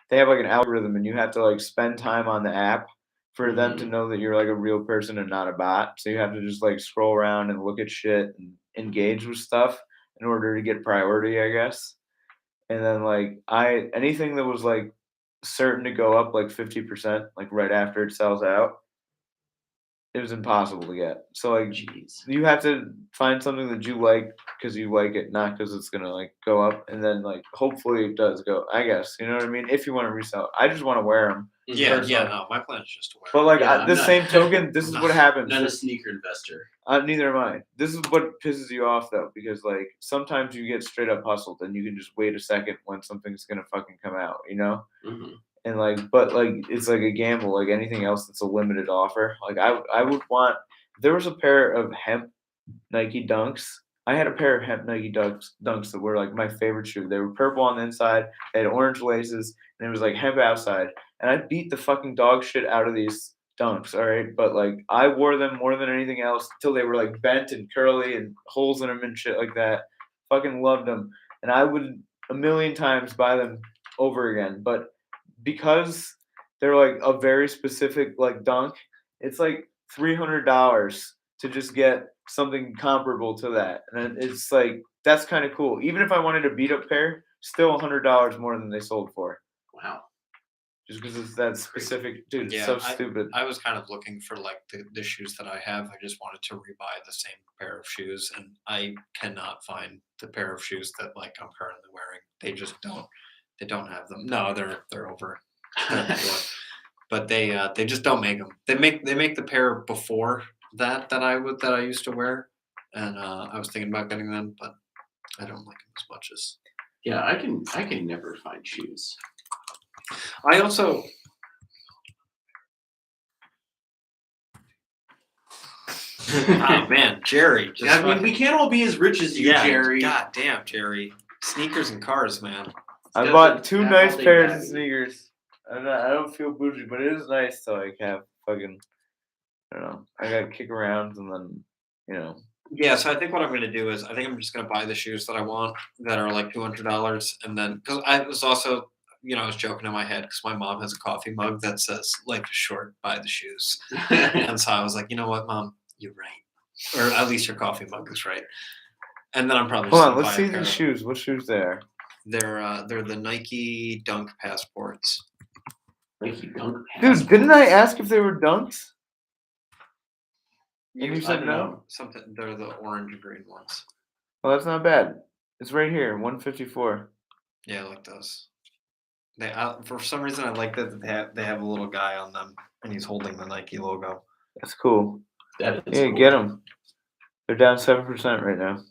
S3: they have like an algorithm, and you have to like spend time on the app for them to know that you're like a real person and not a bot. So you have to just like scroll around and look at shit and engage with stuff in order to get priority, I guess. And then like anything that was like certain to go up like 50%, like right after it sells out, it was impossible to get. So like
S1: Jeez.
S3: you have to find something that you like because you like it, not because it's gonna like go up. And then like hopefully it does go. I guess you know what I mean. If you want to resell, it. I just want to wear them.
S2: Yeah.
S3: Personally.
S2: No, my plan is just to wear.
S3: But like
S1: Yeah, I'm
S3: the
S1: not-
S3: same token, this is what happens.
S1: Not a sneaker investor.
S3: Neither am I. This is what pisses you off though, because like sometimes you get straight up hustled, and you can just wait a second when something's gonna fucking come out, you know.
S1: Mhm.
S3: And like, but like it's like a gamble, like anything else that's a limited offer. Like I would want. If there was a pair of hemp Nike Dunks. I had a pair of hemp Nike Dunks that were like my favorite shoe. They were purple on the inside, they had orange laces, and it was like hemp outside. And I beat the fucking dog shit out of these Dunks, all right? But like I wore them more than anything else until they were like bent and curly and holes in them and shit like that. Fucking loved them. And I would a million times buy them over again. But because they're like a very specific like dunk, it's like $300 to just get something comparable to that. And it's like that's kind of cool. Even if I wanted a beat up pair, still $100 more than they sold for.
S1: Wow.
S3: Just because it's that specific, dude. It's
S2: Yeah,
S3: so stupid.
S2: I was kind of looking for like the shoes that I have. I just wanted to rebuy the same pair of shoes, and I cannot find the pair of shoes that like I'm currently wearing. They just don't. They don't have them. No, they're over. But they just don't make them. They make the pair before that I used to wear, and I was thinking about getting them, but I don't like them as much as.
S1: Yeah, I can never find shoes.
S2: I also. Oh man, Jerry. Just
S1: I mean, we can't all be as rich as you, Jerry.
S2: God damn, Jerry. Sneakers and cars, man.
S3: I
S1: got
S3: bought
S1: the
S3: 2
S1: Apple
S3: nice
S1: Day
S3: pairs of
S1: bag.
S3: sneakers. I don't feel bougie, but it is nice to like have fucking. I don't know. I gotta kick around and then
S2: Yeah, so I think what I'm gonna do is I think I'm just gonna buy the shoes that I want that are like $200, and then because I was also I was joking in my head because my mom has a coffee mug that says "Life is short, buy the shoes," and so I was like, you know what, Mom, you're right, or at least your coffee mug is right. And then I'm probably
S3: hold
S2: just
S3: on.
S2: gonna
S3: Let's
S2: buy a
S3: see
S2: pair
S3: these
S2: of-
S3: shoes. What shoes they are?
S2: They're the Nike Dunk Passports.
S1: Like you don't.
S3: Dude, didn't I ask if they were dunks? And you
S2: I
S3: said
S2: don't
S3: no?
S2: know, something. They're the orange and green ones.
S3: Well, that's not bad. It's right here, 154.
S2: Yeah, I like those. For some reason I like that they have a little guy on them and he's holding the Nike logo.
S3: That's cool.
S1: That is
S3: Yeah,
S1: cool.
S3: get them. They're down 7% right now.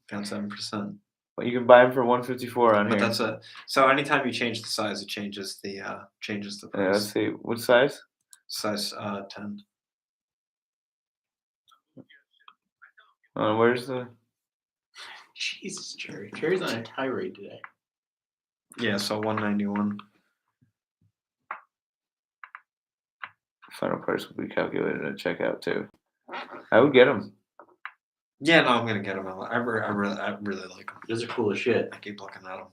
S2: Down 7%.
S3: But you can buy them for 154 on
S2: But
S3: here.
S2: that's so anytime you change the size, it changes the
S3: Yeah, let's
S2: price.
S3: see. What size?
S2: Size 10.
S3: Where's the?
S1: Jesus, Jerry. Jerry's on a tirade today.
S2: Yeah, so 191.
S3: Final price will be calculated at checkout too. I would get them.
S2: Yeah, no, I'm gonna get them. I really like them.
S1: Those are cool as shit.
S2: I keep looking at them.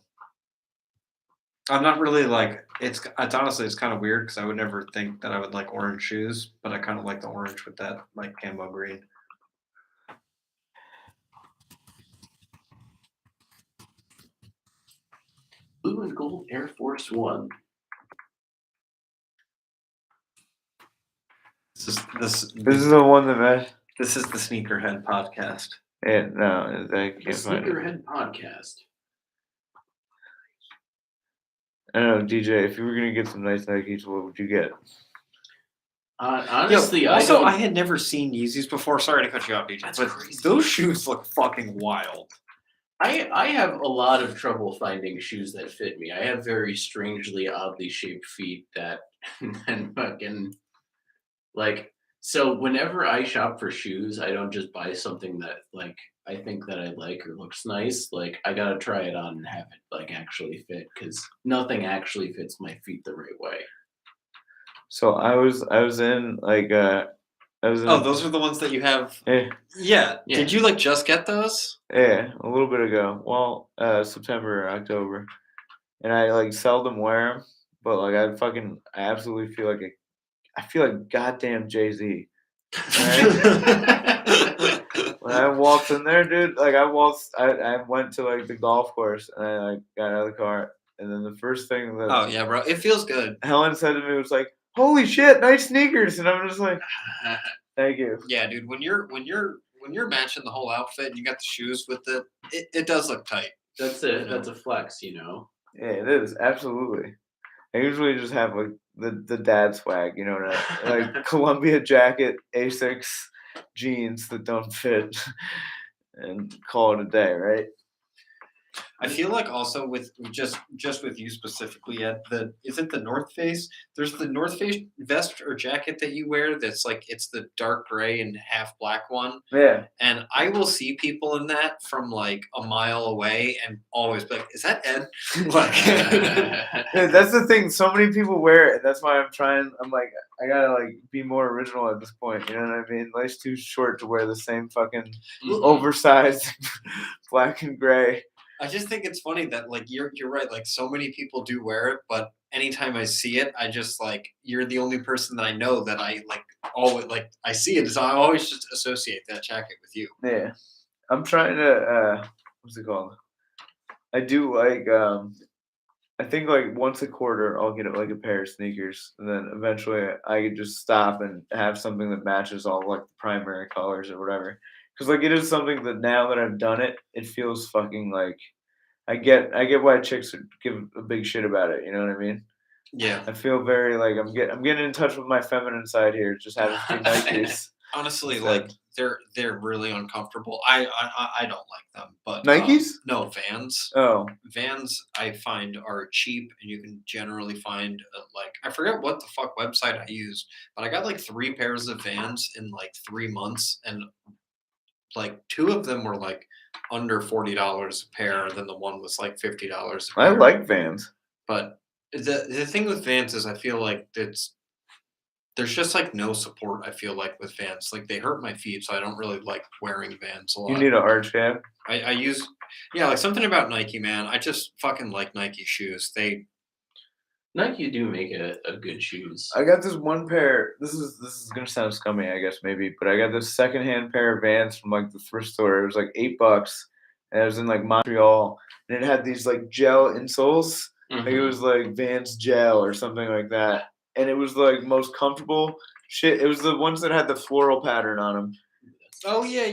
S2: I'm not really like it's honestly it's kind of weird because I would never think that I would like orange shoes, but I kind of like the orange with that like camo green.
S1: Blue and gold Air Force One.
S3: This is the one that match.
S2: This is the Sneakerhead podcast.
S3: Yeah, no, I
S1: The
S3: can't find it.
S1: Sneakerhead Podcast.
S3: I don't know, DJ. If you were gonna get some nice Nikes, what would you get?
S1: Honestly,
S2: Yo, also, I
S1: don't.
S2: had never seen Yeezys before. Sorry to cut you off, DJ,
S1: That's
S2: but
S1: crazy.
S2: those shoes look fucking wild.
S1: I have a lot of trouble finding shoes that fit me. I have very strangely, oddly shaped feet that and fucking like. So whenever I shop for shoes, I don't just buy something that like I think that I like or looks nice. Like I gotta try it on and have it like actually fit because nothing actually fits my feet the right way.
S3: So I was in like I was in.
S2: Oh, those are the ones that you have.
S3: Yeah,
S2: Yeah.
S1: Yeah.
S2: Did you like just get those?
S3: yeah, a little bit ago. Well, September or October, and I like seldom wear them, but like I absolutely feel like I feel like goddamn Jay-Z. When I walked in there, dude, like I went to like the golf course and I like got out of the car, and then the first thing that
S2: Oh yeah, bro. It feels good.
S3: Helen said to me was like, "Holy shit, nice sneakers," and I'm just like, "Thank you."
S2: Yeah, dude. When you're matching the whole outfit and you got the shoes with it does look tight.
S1: That's a flex, you know.
S3: Yeah, it is absolutely. I usually just have like the dad swag, you know, like Columbia jacket, Asics, jeans that don't fit, and call it a day, right?
S2: I feel like also with just with you specifically at is it the North Face? There's the North Face vest or jacket that you wear that's like it's the dark gray and half black one.
S3: Yeah.
S2: And I will see people in that from like a mile away and always be like, is that Ed? Like
S3: Yeah, that's the thing. So many people wear it, and that's why I'm like, I gotta like be more original at this point. You know what I mean? Life's too short to wear the same fucking oversized black and gray.
S2: I just think it's funny that like you're right, like so many people do wear it, but anytime I see it, I just like you're the only person that I know that I like always like I see it, so I always just associate that jacket with you.
S3: Yeah, I'm trying to what's it called? I do like I think like once a quarter I'll get like a pair of sneakers, and then eventually I could just stop and have something that matches all like the primary colors or whatever. Because like it is something that now that I've done it, it feels fucking like I get why chicks would give a big shit about it. You know what I mean?
S2: Yeah.
S3: I feel very like I'm getting in touch with my feminine side here. Just having to be Nikes.
S2: Honestly,
S3: Instead.
S2: like they're really uncomfortable. I don't like them, but
S3: Nikes?
S2: No, Vans.
S3: Oh,
S2: Vans I find are cheap, and you can generally find like I forget what the fuck website I used, but I got like 3 pairs of Vans in like 3 months, and like 2 of them were like under $40 a pair, and then the one was like $50 a
S3: I
S2: pair.
S3: like Vans.
S2: But the thing with Vans is I feel like there's just like no support. I feel like with Vans, like they hurt my feet, so I don't really like wearing Vans a lot.
S3: You need an arch cab.
S2: I use like something about Nike, man. I just fucking like Nike shoes.
S1: Nike do make a good shoes.
S3: I got this one pair. This is gonna sound scummy, I guess maybe, but I got this secondhand pair of Vans from like the thrift store. It was like $8, and it was in like Montreal, and it had these like gel insoles. Like it was like Vans gel or something like that, and it was like most comfortable shit. It was the ones that had the floral pattern on them.
S2: Oh yeah.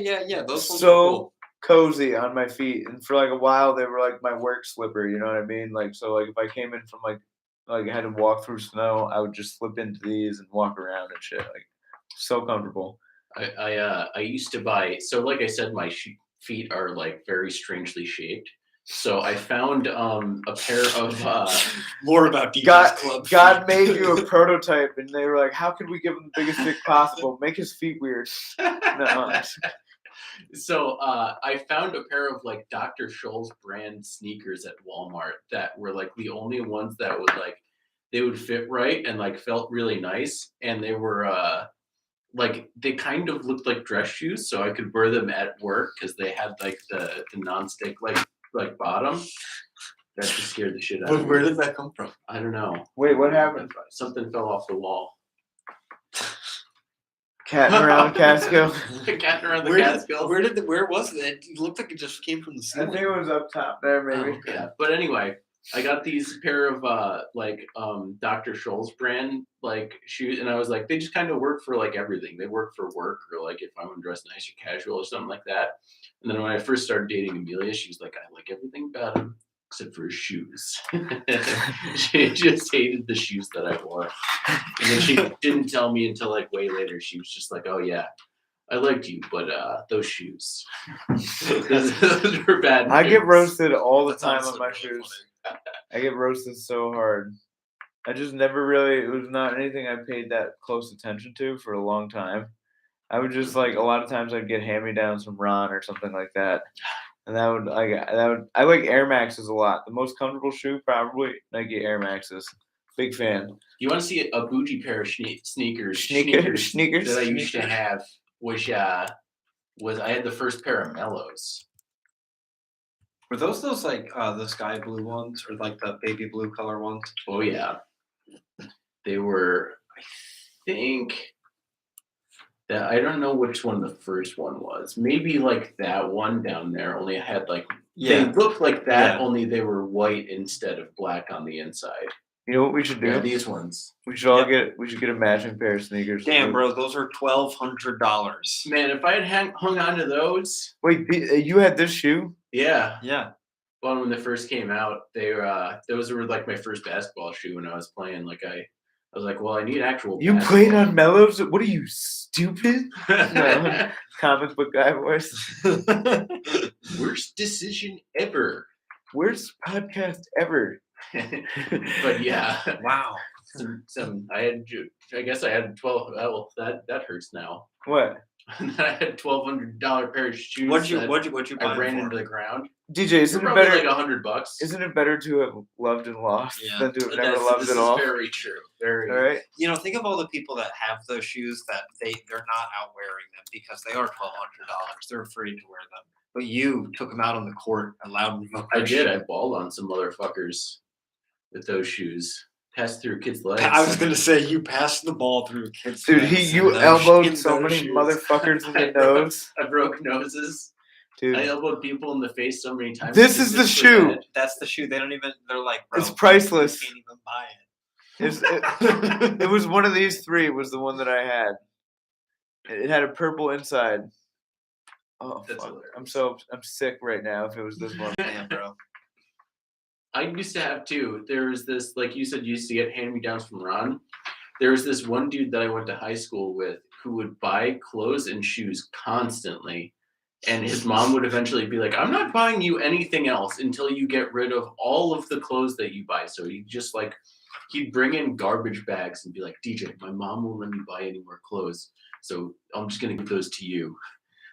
S2: Those ones are
S3: So
S2: cool.
S3: cozy on my feet, and for like a while they were like my work slipper. You know what I mean? Like so, like if I came in from like I had to walk through snow, I would just slip into these and walk around and shit. Like so comfortable.
S1: I used to buy. So like I said, my feet are like very strangely shaped. So I found a pair of
S2: More about DJ's
S3: God,
S2: club.
S3: God
S2: feet.
S3: made you a prototype, and they were like, "How could we give him the biggest dick possible? Make his feet weird." No.
S1: So I found a pair of like Dr. Scholl's brand sneakers at Walmart that were like the only ones that would like they would fit right and like felt really nice, and they were like they kind of looked like dress shoes, so I could wear them at work because they had like the non-stick like bottom. That just scared the shit out of me.
S2: Where did that come from?
S1: I don't know.
S3: Wait, what happened?
S1: Something fell off the wall.
S3: Catting around Catskill.
S1: Catting around the
S2: Where
S1: Catskills.
S2: where was it? It looked like it just came from the
S3: I
S2: ceiling.
S3: think it was up top there, maybe.
S1: Yeah, but anyway, I got these pair of Dr. Scholl's brand like shoes, and I was like, they just kind of work for like everything. They work for work or like if I want to dress nice or casual or something like that. And then when I first started dating Amelia, she was like, I like everything about him except for his shoes. She just hated the shoes that I wore. And then she didn't tell me until like way later. She was just like, oh yeah, I liked you, but those shoes. those were bad.
S3: I get
S1: fits.
S3: roasted all the
S2: That's
S3: time
S2: honestly
S3: on my
S2: really
S3: shoes. I get roasted so hard. I just never really, it was not anything I paid that close attention to for a long time. I would just like, a lot of times I'd get hand-me-downs from Ron or something like that. And I like Air Maxes a lot. The most comfortable shoe, probably Nike Air Maxes. Big fan.
S1: You want to see a bougie pair of sneakers?
S3: Sneakers.
S1: That I used to have, which was I had the first pair of Mellows.
S2: Were those like the sky blue ones or like the baby blue color ones?
S1: Oh yeah, they were. I think that I don't know which one the first one was. Maybe like that one down there. Only had like they looked like that.
S2: Yeah.
S1: Only they were white instead of black on the inside.
S3: You know what we should do?
S1: Yeah, these ones.
S3: We should all
S2: Yep.
S3: we should get a matching pair of sneakers.
S2: Damn, bro, those are $1,200.
S1: Man, if I had hung on to those,
S3: Wait, you had this shoe?
S1: yeah.
S2: Yeah.
S1: Well, when they first came out, they those were like my first basketball shoe when I was playing. Like I was like, well, I need actual.
S3: You played on Mellows? What are you, stupid? No,
S1: basketball.
S3: comic book guy voice.
S1: Worst decision ever.
S3: Worst podcast ever.
S1: But yeah,
S2: Wow.
S1: I guess I had 12. Well, that hurts now.
S3: What?
S1: I had $1,200 pair of shoes.
S2: What'd you
S1: that
S2: buy
S1: I ran
S2: them
S1: into
S2: for?
S1: the ground.
S3: DJ,
S1: They're
S3: isn't it
S1: probably
S3: better?
S1: like $100.
S3: Isn't it better to have loved and lost
S2: Yeah.
S3: than to have never loved
S1: This
S3: at
S1: is
S3: all?
S1: very true. Very.
S3: All right.
S2: You know, think of all the people that have those shoes that they're not out wearing them because they are $1,200. They're free to wear them. But you took them out on the court, allowed them to
S1: I did. I balled on some motherfuckers with those shoes. Passed through kids' legs.
S2: I was gonna say you passed the ball through a kid's
S3: Dude,
S2: legs
S3: you
S2: in those-
S3: elbowed
S2: in
S3: so
S2: those
S3: many
S2: shoes.
S3: motherfuckers in the
S1: I broke-
S3: nose.
S1: I broke noses. I
S3: Dude,
S1: elbowed people in the face so many times.
S3: This
S1: just
S3: is the
S1: for
S3: shoe.
S1: that.
S2: That's the shoe. They don't even. They're like, bro,
S3: It's priceless.
S2: You can't even buy it.
S3: it was one of these three was the one that I had. It had a purple inside. Oh,
S1: That's
S3: fuck.
S1: hilarious.
S3: I'm sick right now if it was this one.
S2: Damn, bro.
S1: I used to have two. There was this, like you said, you used to get hand-me-downs from Ron. There was this one dude that I went to high school with who would buy clothes and shoes constantly. And his mom would eventually be like, I'm not buying you anything else until you get rid of all of the clothes that you buy. So he just like, he'd bring in garbage bags and be like, DJ, my mom won't let me buy any more clothes. So I'm just going to give those to you.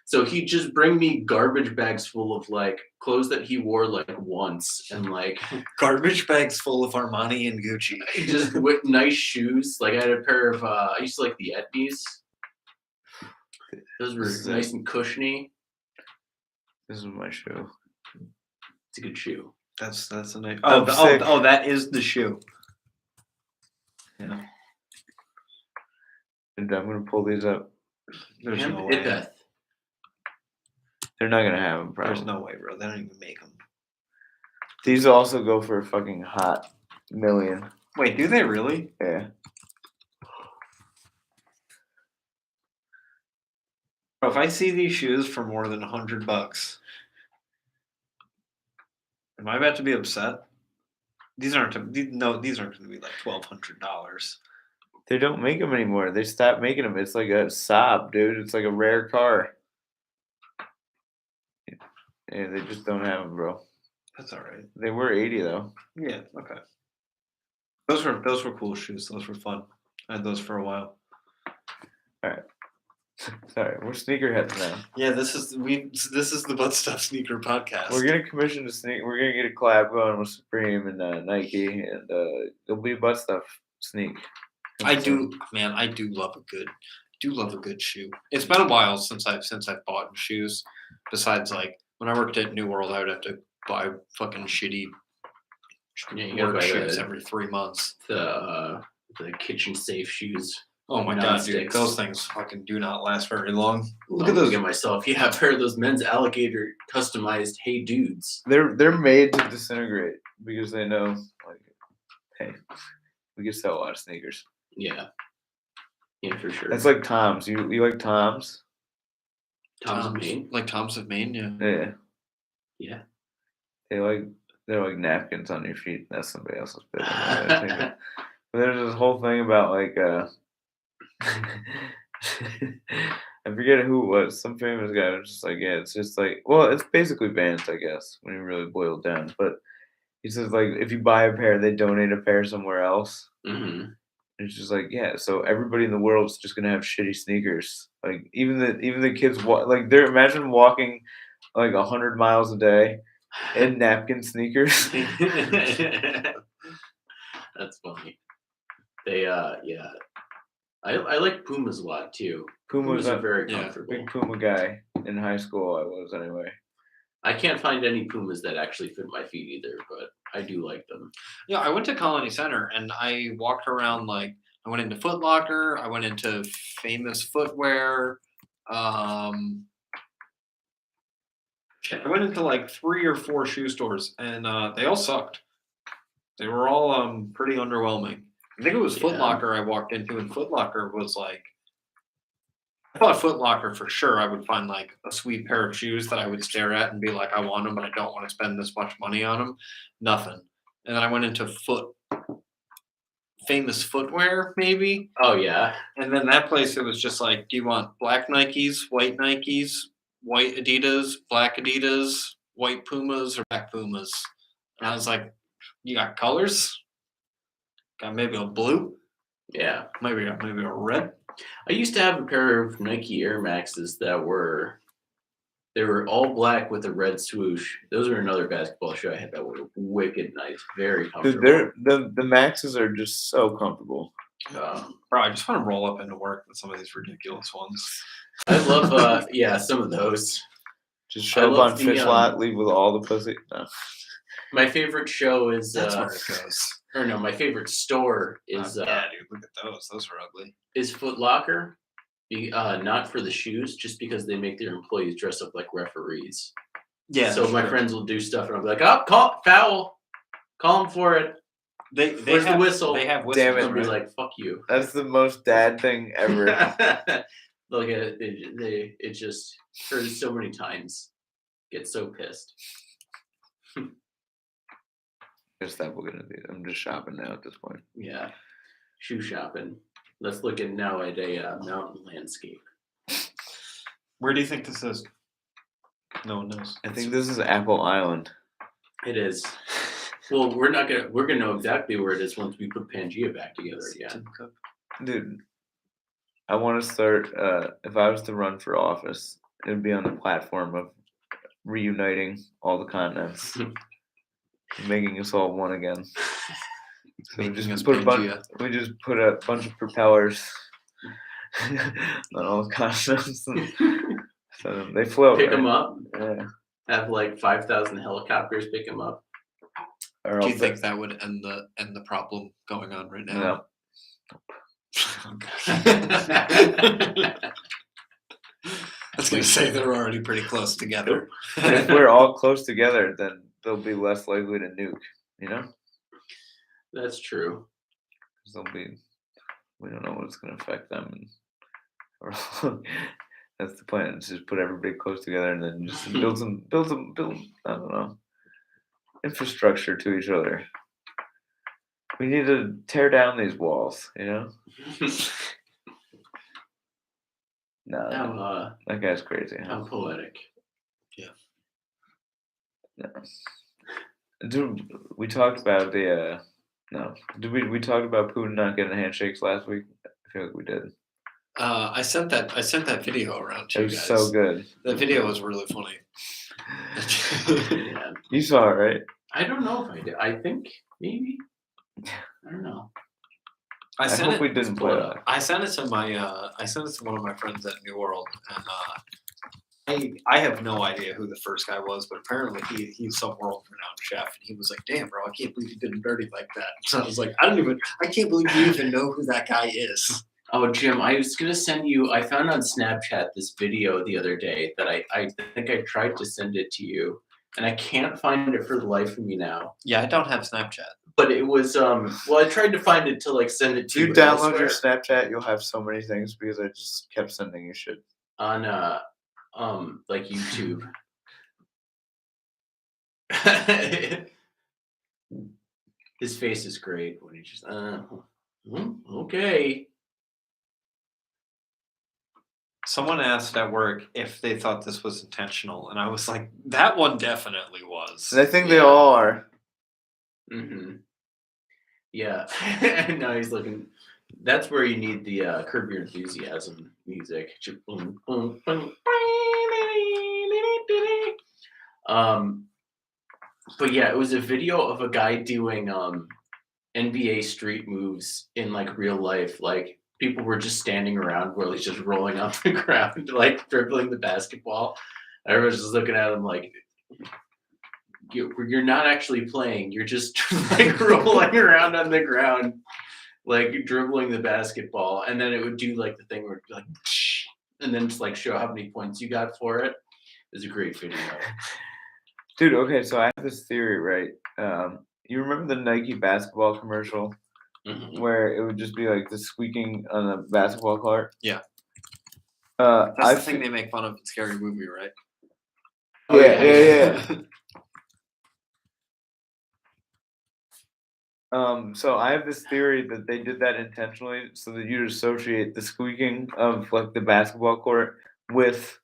S1: So he'd just bring me garbage bags full of like clothes that he wore like once and like
S2: Garbage bags full of Armani and Gucci.
S1: just with nice shoes. Like I had a pair of I used to like the Etnies. Those were
S3: Sick.
S1: nice and cushiony.
S3: This is my shoe.
S1: It's a good shoe.
S2: That's a nice.
S3: I'm sick.
S2: Oh, that is the shoe. Yeah.
S3: And I'm gonna pull these up.
S2: There's
S1: Hemp
S2: no way.
S1: Ipeth.
S3: They're not gonna have them, probably.
S2: There's no way, bro. They don't even make them.
S3: These also go for a fucking hot million.
S2: Wait, do they really?
S3: Yeah.
S2: Bro, if I see these shoes for more than $100, am I about to be upset? These aren't going to be like $1,200.
S3: They don't make them anymore. They stopped making them. It's like a Saab, dude. It's like a rare car. Yeah, they just don't have them, bro.
S2: That's all right.
S3: They were 80 though.
S2: Yeah. Okay. Those were cool shoes. Those were fun. I had those for a while.
S3: Sorry, we're sneakerheads now.
S2: Yeah, this is the Butt Stuff Sneaker Podcast.
S3: We're gonna commission a sneak. We're gonna get a collab going with Supreme and Nike, and it'll be butt stuff sneak.
S2: I do love a good shoe. It's been a while since I've bought shoes. Besides, like when I worked at New World, I would have to buy fucking shitty
S1: Yeah, you gotta
S2: work
S1: buy
S2: shoes
S1: the,
S2: every 3 months.
S1: the kitchen safe shoes.
S2: Oh my god, dude,
S1: Non-sticks.
S2: those things fucking do not last very long. Look
S1: I'm
S2: at those.
S1: thinking myself. Yeah, a pair of those men's alligator customized Hey Dudes.
S3: They're made to disintegrate because they know, like, hey, we can sell a lot of sneakers.
S1: Yeah. Yeah, for sure.
S3: That's like Toms. You like Toms?
S1: Tom's of Maine.
S2: Like Tom's of Maine, yeah.
S3: Yeah.
S1: Yeah.
S3: They're like napkins on your feet. That's somebody else's business. But there's this whole thing about like I forget who it was. Some famous guy was just like, yeah, it's just like, well, it's basically Vans, I guess, when you really boil it down. But he says like, if you buy a pair, they donate a pair somewhere else.
S1: Mm-hmm.
S3: It's just like, yeah, so everybody in the world is just gonna have shitty sneakers. Like even the kids like they're imagine walking like 100 miles a day in napkin sneakers.
S1: That's funny. They yeah. I like Pumas a lot too. Pumas are very
S2: yeah,
S1: comfortable.
S3: Big Puma guy in high school. I was anyway.
S1: I can't find any Pumas that actually fit my feet either, but I do like them.
S2: Yeah, I went to Colony Center and I walked around like I went into Foot Locker, I went into Famous Footwear. I went into like 3 or 4 shoe stores and they all sucked. They were all pretty underwhelming. I think it was Foot
S1: Yeah.
S2: Locker I walked into, and Foot Locker was like, I thought Foot Locker for sure I would find like a sweet pair of shoes that I would stare at and be like, I want them, but I don't want to spend this much money on them. Nothing. And then I went into Famous Footwear, maybe.
S1: Oh yeah.
S2: And then that place, it was just like, do you want black Nikes, white Adidas, black Adidas, white Pumas, or black Pumas? And I was like, you got colors? Got maybe a blue?
S1: Yeah.
S2: Maybe a red?
S1: I used to have a pair of Nike Air Maxes that were all black with a red swoosh. Those are another basketball shoe I had that were wicked nice, very
S3: Dude,
S1: comfortable.
S3: the Maxes are just so comfortable.
S2: Bro, I just want to roll up into work with some of these ridiculous ones.
S1: I love yeah, some of those.
S3: Just
S1: I
S3: show up
S1: love
S3: on
S1: the,
S3: Fish Lot, leave with all the pussy. No.
S1: My favorite show is
S2: That's where it goes.
S1: or no, my favorite store is
S2: Yeah, dude, look at those. Those are ugly.
S1: is Foot Locker. Not for the shoes, just because they make their employees dress up like referees.
S2: Yeah.
S1: So my friends will do stuff, and I'll be like, "Oh, call foul, call them for it."
S2: They
S1: Where's the
S2: have,
S1: whistle?
S2: They have whistles.
S3: Damn it,
S1: They'll be
S2: right?
S1: like, "Fuck you."
S3: That's the most dad thing ever.
S1: Look at it. It just heard it so many times. Get so pissed.
S3: Just that we're gonna do. I'm just shopping now at this point.
S1: Yeah, shoe shopping. Let's look at now at a mountain landscape.
S2: Where do you think this is? No one knows.
S3: I think this is Apple Island.
S1: It is. Well, we're gonna know exactly where it is once we put Pangea back together again.
S3: Dude, I want to start. If I was to run for office, it'd be on the platform of reuniting all the continents, making us all one again. So we
S2: Making us
S3: just put
S2: Pangea.
S3: we just put a bunch of propellers on all the continents, and so they float.
S1: Pick
S3: right?
S1: them up.
S3: Yeah.
S1: Have like 5,000 helicopters pick them up.
S3: Or
S2: Do you
S3: else
S2: think that would end the problem going on right now?
S3: No.
S2: I was gonna say they're already pretty close together.
S3: If we're all close together, then they'll be less likely to nuke. You know,
S1: That's true.
S3: 'cause they'll be. We don't know what's going to affect them, and that's the plan. It's just put everybody close together, and then just build. I don't know, infrastructure to each other. We need to tear down these walls. You know. No,
S1: How
S3: that guy's crazy. Huh?
S1: how poetic.
S3: No. Dude, we talked about the no. Did we talked about Putin not getting handshakes last week? I feel like we did.
S2: I sent that video around to
S3: It
S2: you
S3: was
S2: guys.
S3: so good.
S2: That video was really funny.
S1: Yeah.
S3: You saw it, right?
S1: I don't know if I did. I think maybe. I don't know.
S2: I
S3: I
S2: sent
S3: hope we
S2: it.
S3: didn't
S1: pull
S3: play
S1: it
S3: that.
S1: up.
S2: I sent it to one of my friends at New World, and I have no idea who the first guy was, but apparently he's some world renowned chef, and he was like, "Damn, bro, I can't believe you did him dirty like that." So I was like, I can't believe you even know who that guy is.
S1: Oh, Jim, I was gonna send you. I found on Snapchat this video the other day that I think I tried to send it to you, and I can't find it for the life of me now.
S2: Yeah, I don't have Snapchat.
S1: But it was well, I tried to find it to like send it
S3: If
S1: to
S3: you
S1: you
S3: download your
S1: elsewhere
S3: Snapchat, you'll have so many things because I just kept sending you shit.
S1: on like YouTube. His face is great when he just okay.
S2: Someone asked at work if they thought this was intentional, and I was like, that one definitely was.
S3: And I think they
S1: Yeah.
S3: all are.
S1: Mm-hmm. Yeah. And now he's looking. That's where you need the Curb Your Enthusiasm music. But yeah, it was a video of a guy doing NBA street moves in like real life. Like people were just standing around while he's just rolling on the ground, like dribbling the basketball. Everyone's just looking at him like, you're not actually playing. You're just like rolling around on the ground, like dribbling the basketball. And then it would do like the thing where it'd be like, and then just like show how many points you got for it. It was a great video.
S3: Dude, okay, so I have this theory, right? You remember the Nike basketball commercial
S1: Mhm.
S3: where it would just be like the squeaking on a basketball court?
S2: Yeah.
S3: I
S2: That's the thing they make fun of in Scary Movie, right?
S1: Oh,
S3: yeah,
S1: yeah.
S3: So I have this theory that they did that intentionally so that you'd associate the squeaking of like the basketball court with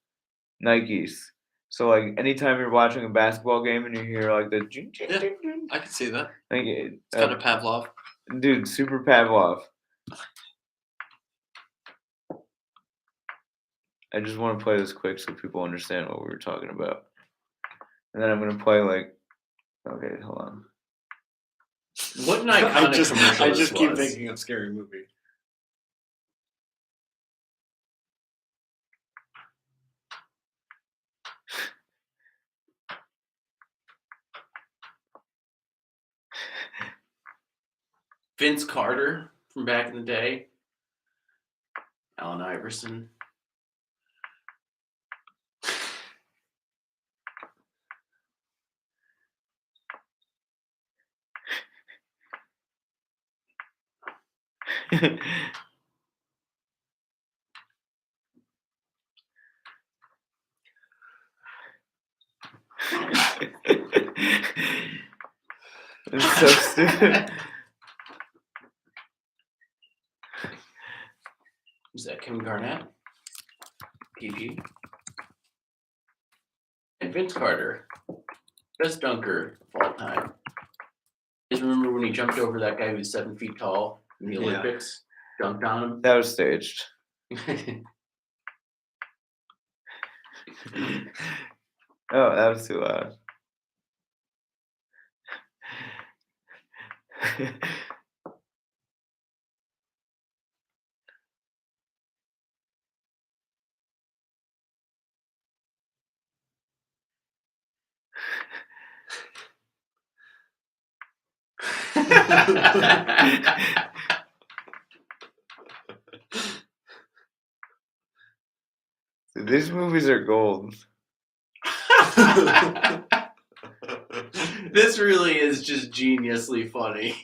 S3: Nikes. So like anytime you're watching a basketball game and you hear like the jing, jing,
S2: Yeah.
S3: jing, jing,
S2: I can see that.
S3: like,
S2: It's kind of Pavlov.
S3: dude, super Pavlov. I just want to play this quick so people understand what we were talking about. And then I'm gonna play like, okay, hold on.
S1: What an iconic commercial
S2: I
S1: this
S2: just keep
S1: was.
S2: thinking of Scary Movie.
S1: Vince Carter from back in the day. Allen Iverson.
S3: It's so stupid.
S1: Is that Kevin Garnett? PG. And Vince Carter, best dunker of all time. You guys remember when he jumped over that guy who's 7 feet tall in the
S2: Yeah.
S1: Olympics? Dunked on
S3: That was staged.
S1: him?
S3: Oh, that was too loud. These movies are gold.
S1: This really is just geniusly funny.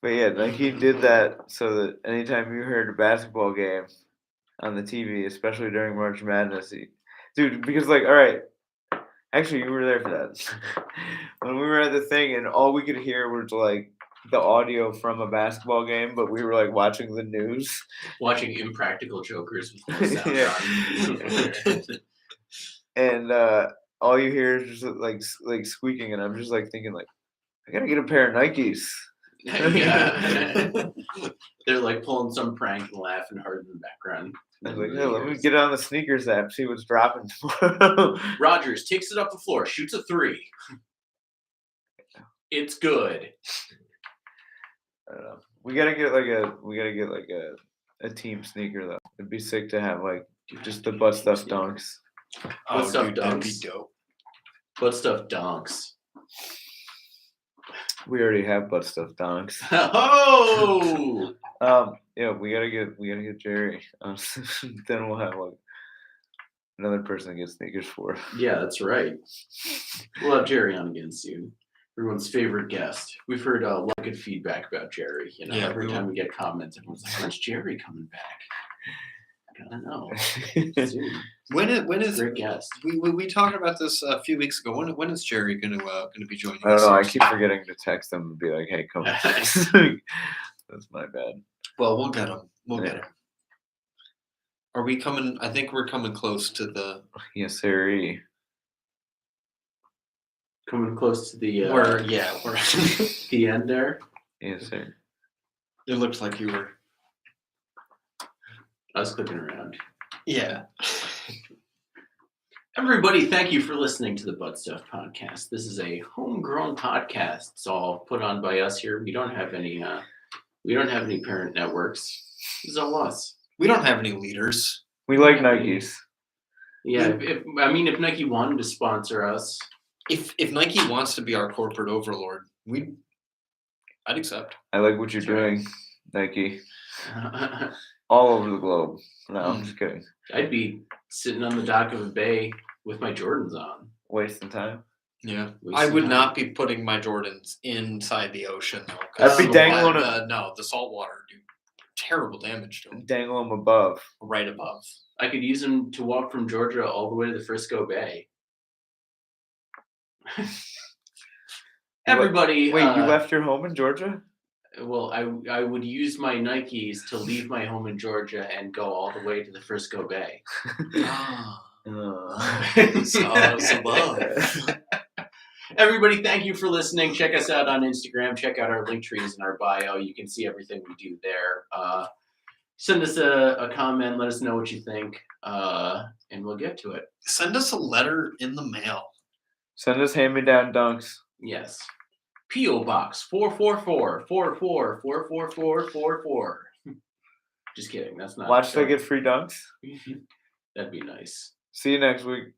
S3: But yeah, Nike did that so that anytime you heard a basketball game on the TV, especially during March Madness, dude, because like, all right, actually, you were there for that. When we were at the thing, and all we could hear was like the audio from a basketball game, but we were like watching the news.
S1: Watching Impractical Jokers with no sound
S3: Yeah.
S1: on.
S3: And all you hear is just like squeaking, and I'm just like thinking like, I gotta get a pair of Nikes.
S1: Yeah. They're like pulling some prank and laughing hard in the background.
S3: I was like, yeah, let me get on the sneakers app, see what's dropping tomorrow.
S1: Rogers takes it up the floor, shoots a 3. It's good.
S3: I don't know. We gotta get like a team sneaker though. It'd be sick to have like just the butt stuff dunks.
S1: Butt stuff
S2: dude, that'd be
S1: dunks.
S2: dope.
S1: Butt stuff donks.
S3: We already have butt stuff dunks.
S1: Oh!
S3: Yeah, we gotta get Jerry. Then we'll have like another person to get sneakers for.
S1: Yeah, that's right. We'll have Jerry on again soon. Everyone's favorite guest. We've heard a lot of good feedback about Jerry. You know,
S2: Yeah,
S1: every
S2: we
S1: time we get comments, everyone's like, "When's Jerry coming back?" I don't know. Soon.
S2: When is
S1: Great guest.
S2: we talked about this a few weeks ago. When is Jerry gonna be joining
S3: I don't
S2: us?
S3: know. I keep forgetting to text them and be like, "Hey, come." That's my bad.
S2: Well, we'll get him. We'll get
S3: Yeah.
S2: him. Are we coming? I think we're coming close to the
S3: Yes, sir.
S1: Coming close to the
S2: we're
S1: the end there.
S3: Yes, sir.
S2: It looked like you were.
S1: I was clicking around.
S2: Yeah.
S1: Everybody, thank you for listening to the Butt Stuff Podcast. This is a homegrown podcast. It's all put on by us here. We don't have any parent networks. This is all us.
S2: We don't have any leaders.
S3: We like Nikes.
S1: Yeah, if Nike wanted to sponsor us,
S2: If Nike wants to be our corporate overlord, I'd accept.
S3: I like what you're
S1: That's right.
S3: doing, Nike. All over the globe. No, I'm just kidding.
S1: I'd be sitting on the dock of a bay with my Jordans on.
S3: Wasting time.
S2: Yeah.
S1: We
S2: I would
S1: see-
S2: not be putting my Jordans inside the ocean though.
S3: I'd be dangling
S2: the salt water do terrible damage to them.
S3: Dangle them above.
S2: Right above.
S1: I could use them to walk from Georgia all the way to the Frisco Bay. Everybody,
S3: Wait, you left your home in Georgia?
S1: well, I would use my Nikes to leave my home in Georgia and go all the way to the Frisco Bay.
S2: Stars above.
S1: Everybody, thank you for listening. Check us out on Instagram. Check out our link trees in our bio. You can see everything we do there. Send us a comment. Let us know what you think, and we'll get to it.
S2: Send us a letter in the mail.
S3: Send us hand-me-down dunks.
S1: Yes. P.O. Box 444-44444444. Just kidding. That's not.
S3: Watch they get free dunks.
S1: That'd be nice.
S3: See you next week.